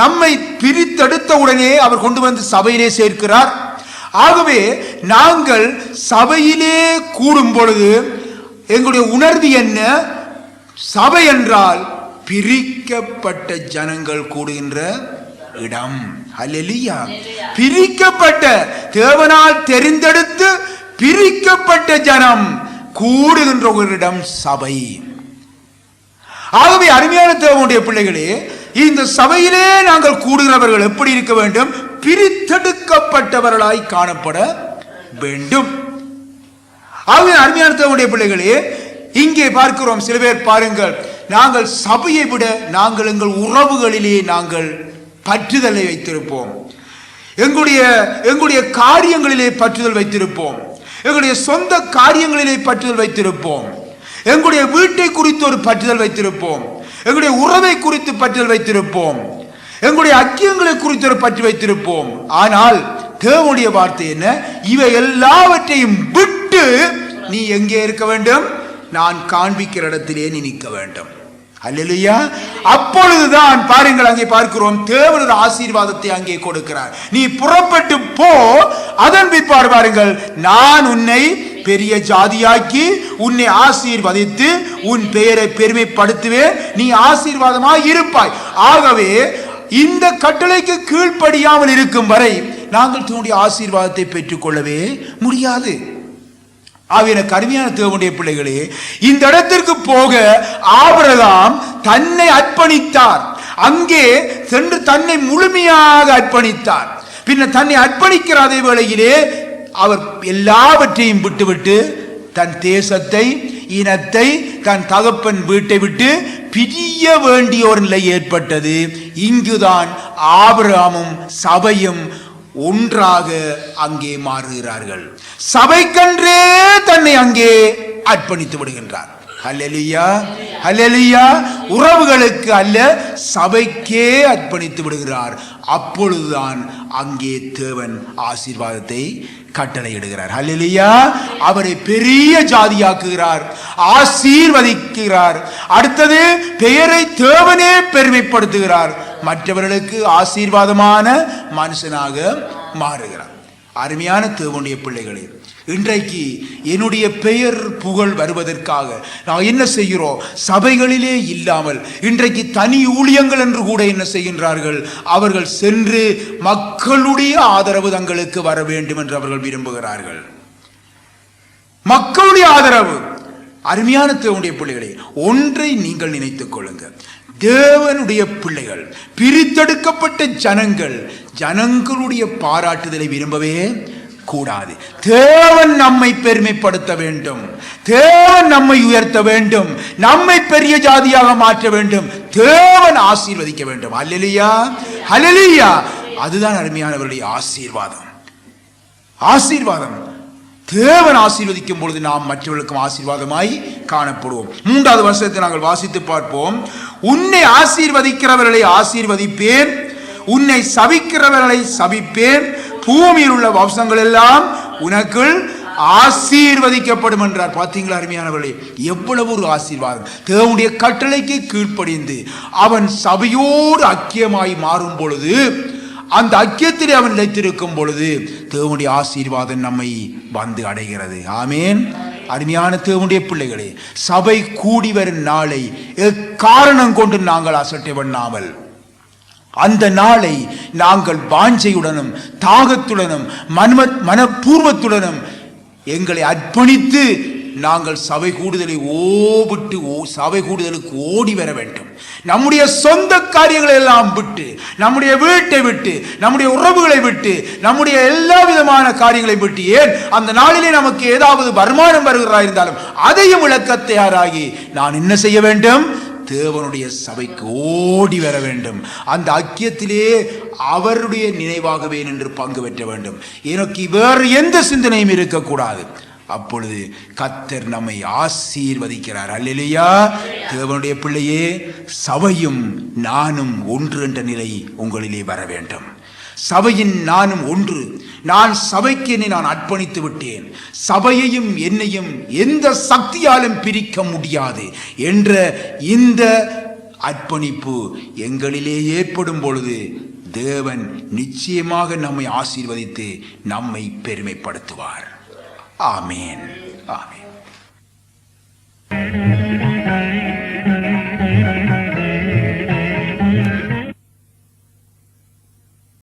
[SPEAKER 1] நம்மை பிரித்தெடுத்த உடனே அவர் கொண்டு வந்து சபையிலே சேர்க்கிறார். ஆகவே நாங்கள் சபையிலே கூடும் பொழுது எங்களுடைய உணர்வு என்ன? சபை என்றால் பிரிக்கப்பட்ட ஜனங்கள் கூடுகின்ற இடம். அல்லேலூயா. பிரிக்கப்பட்ட, தேவனால் தெரிந்தெடுத்து பிரிக்கப்பட்ட ஜனம் கூடுகின்ற ஒரு இடம் சபை. ஆகவே அருமையான தேவனுடைய பிள்ளைகளே, இந்த சபையிலே நாங்கள் கூடுகிறவர்கள் எப்படி இருக்க வேண்டும்? பிரித்தெடுக்கப்பட்டவர்களாய் காணப்பட வேண்டும். ஆகவே அருமையான தேவனுடைய பிள்ளைகளே, இங்கே பார்க்கிறோம், சில பேர் பாருங்கள், நாங்கள் சபையை விட நாங்கள் எங்கள் உறவுகளிலே நாங்கள் பற்றுதலை வைத்திருப்போம், எங்களுடைய காரியங்களிலே பற்றுதல் வைத்திருப்போம், எங்களுடைய சொந்த காரியங்களிலே பற்றுதல் வைத்திருப்போம், எங்களுடைய வீட்டை குறித்து ஒரு பற்றுதல் வைத்திருப்போம், எங்களுடைய உறவை குறித்து பற்றுதல் வைத்திருப்போம், எங்களுடைய ஐக்கியங்களை குறித்து ஒரு பற்று வைத்திருப்போம். ஆனால் தேவனுடைய வார்த்தை என்ன? இவை எல்லாவற்றையும் விட்டு நீ எங்கே இருக்க வேண்டும்? நான் காண்பிக்கிற இடத்திலே நீ நிற்க வேண்டும். அல்லேலூயா. அப்பொழுதுதான் பாருங்கள், அங்கே பார்க்கிறோம், தேவனது ஆசீர்வாதத்தை அங்கே கொடுக்கிறார். நீ புறப்பட்டு போ, அதன் பிற்பாடு பாருங்கள், நான் உன்னை பெரிய ஜாதியாக்கி உன்னை ஆசீர்வதித்து உன் பெயரை பெருமைப்படுத்துவேன், நீ ஆசீர்வாதமாய் இருப்பாய். ஆகவே இந்த கட்டளைக்கு கீழ்ப்படியாமல் இருக்கும் வரை நாங்கள் தன்னுடைய ஆசீர்வாதத்தை பெற்றுக் கொள்ளவே முடியாது. ஆவியான கருமையான தேவனுடைய பிள்ளைகளே, இந்த இடத்திற்கு போக ஆபிரகாம் தன்னை அர்ப்பணித்தார். அங்கே சென்று தன்னை முழுமையாக அர்ப்பணித்தார். பின்னர் தன்னை அர்ப்பணிக்கிற அதே வேளையிலே அவர் எல்லாவற்றையும் விட்டுவிட்டு தன் தேசத்தை, இனத்தை, தன் தகப்பன் வீட்டை விட்டு பிரிய வேண்டிய ஒரு நிலை ஏற்பட்டது. இங்குதான் ஆபிரகாமும் சபையும் ஒன்றாக அங்கே மாறுகிறார்கள். சபைக்கென்றே தன்னை அங்கே அர்ப்பணித்து விடுகின்றார். ஹல்லேலூயா, ஹல்லேலூயா. உறவுகளுக்கு அல்ல, சபைக்கே அர்ப்பணித்து விடுகிறார். அப்பொழுதுதான் அங்கே தேவன் ஆசீர்வாதத்தை கட்டளையிடுகிறார். ஹல்லேலூயா. அவரை பெரிய ஜாதியாக்குகிறார், ஆசீர்வதிக்கிறார். அடுத்தது பெயரை தேவனே பெருமைப்படுத்துகிறார், மற்றவர்களுக்கு ஆசீர்வாதமான மனுஷனாக மாறுகிறார். அருமையான தேவனுடைய பிள்ளைகளே, இன்றைக்கு என்னுடைய பெயர் புகழ் வருவதற்காக நான் என்ன செய்கிறோம்? சபைகளிலே இல்லாமல் இன்றைக்கு தனி ஊழியங்கள் என்று கூட என்ன செய்கின்றார்கள்? அவர்கள் சென்று மக்களுடைய ஆதரவு தங்களுக்கு வர வேண்டும் என்று அவர்கள் விரும்புகிறார்கள். மக்களுடைய ஆதரவு. அருமையான தேவனுடைய பிள்ளைகளே, ஒன்றை நீங்கள் நினைத்துக் கொள்ளுங்கள். தேவனுடைய பிள்ளைகள், பிரித்தெடுக்கப்பட்ட ஜனங்களுடைய பாராட்டுதலை விரும்பவே கூடாது. தேவன் நம்மை பெருமைப்படுத்த வேண்டும், தேவன் நம்மை உயர்த்த வேண்டும், நம்மை பெரிய ஜாதியாக மாற்ற வேண்டும், தேவன் ஆசீர்வதிக்க வேண்டும். அல்லேலூயா, அல்லேலூயா. அதுதான் அருமையானவருடைய ஆசீர்வாதம். ஆசீர்வாதம் தேவன் ஆசீர்வதிக்கும் பொழுது நாம் மற்றவர்களுக்கும் ஆசீர்வாதமாய் காணப்படுவோம். 3வது வசனத்தை நாங்கள் வாசித்து பார்ப்போம். உன்னை ஆசீர்வதிக்கிறவர்களை ஆசீர்வதிப்பேன், உன்னை சபிக்கிறவர்களை சபிப்பேன், பூமியில் உள்ள வம்சங்கள் எல்லாம் உனக்குள் ஆசீர்வதிக்கப்படும் என்றார். பார்த்தீங்களா அருமையானவர்களே, எவ்வளவு ஒரு ஆசீர்வாதம்! தேவனுடைய கட்டளைக்கு கீழ்ப்படிந்து அவன் சபையோடு ஐக்கியமாய் மாறும் பொழுது, அந்த ஐக்கியத்திலே அவன் நிலைத்திருக்கும் பொழுது தேவனுடைய ஆசீர்வாதம் நம்மை வந்து அடைகிறது. ஆமேன். அருமையான தேவனுடைய பிள்ளைகளே, சபை கூடி வரும் நாளை காரணம் கொண்டு நாங்கள் அசட்டை பண்ணாமல், அந்த நாளை நாங்கள் வாஞ்சையுடனும் தாகத்துடனும் மனப்பூர்வத்துடனும் எங்களை அர்ப்பணித்து நாங்கள் சபை கூடுதலுக்கு ஓடி வர வேண்டும். நம்முடைய சொந்த காரியங்களை எல்லாம் விட்டு, நம்முடைய வீட்டை விட்டு, நம்முடைய உறவுகளை விட்டு, நம்முடைய எல்லா விதமான காரியங்களை விட்டு, ஏன் அந்த நாளிலே நமக்கு ஏதாவது வருமானம் வருகிறதா இருந்தாலும் அதையும் இழக்க தயாராகி நான் என்ன செய்ய வேண்டும்? தேவனுடைய சபைக்கு ஓடி வர வேண்டும். அந்த ஐக்கியத்திலே அவருடைய நினைவாகவே நின்று பங்கு பெற்ற வேண்டும். எனக்கு வேறு எந்த சிந்தனையும் இருக்கக்கூடாது. அப்பொழுது கர்த்தர் நம்மை ஆசீர்வதிக்கிறார். அல்லேலூயா. தேவனுடைய பிள்ளையே, சபையும் நானும் ஒன்று என்ற நிலை உங்களிலே வர வேண்டும். சபையின் நானும் ஒன்று. நான் சபைக்கு என்னை நான் அர்ப்பணித்து விட்டேன், சபையையும் என்னையும் எந்த சக்தியாலும் பிரிக்க முடியாது என்ற இந்த அர்ப்பணிப்பு எங்களிலே ஏற்படும் பொழுது தேவன் நிச்சயமாக நம்மை ஆசீர்வதித்து நம்மை பெருமைப்படுத்துவார். ஆமேன், ஆமேன்.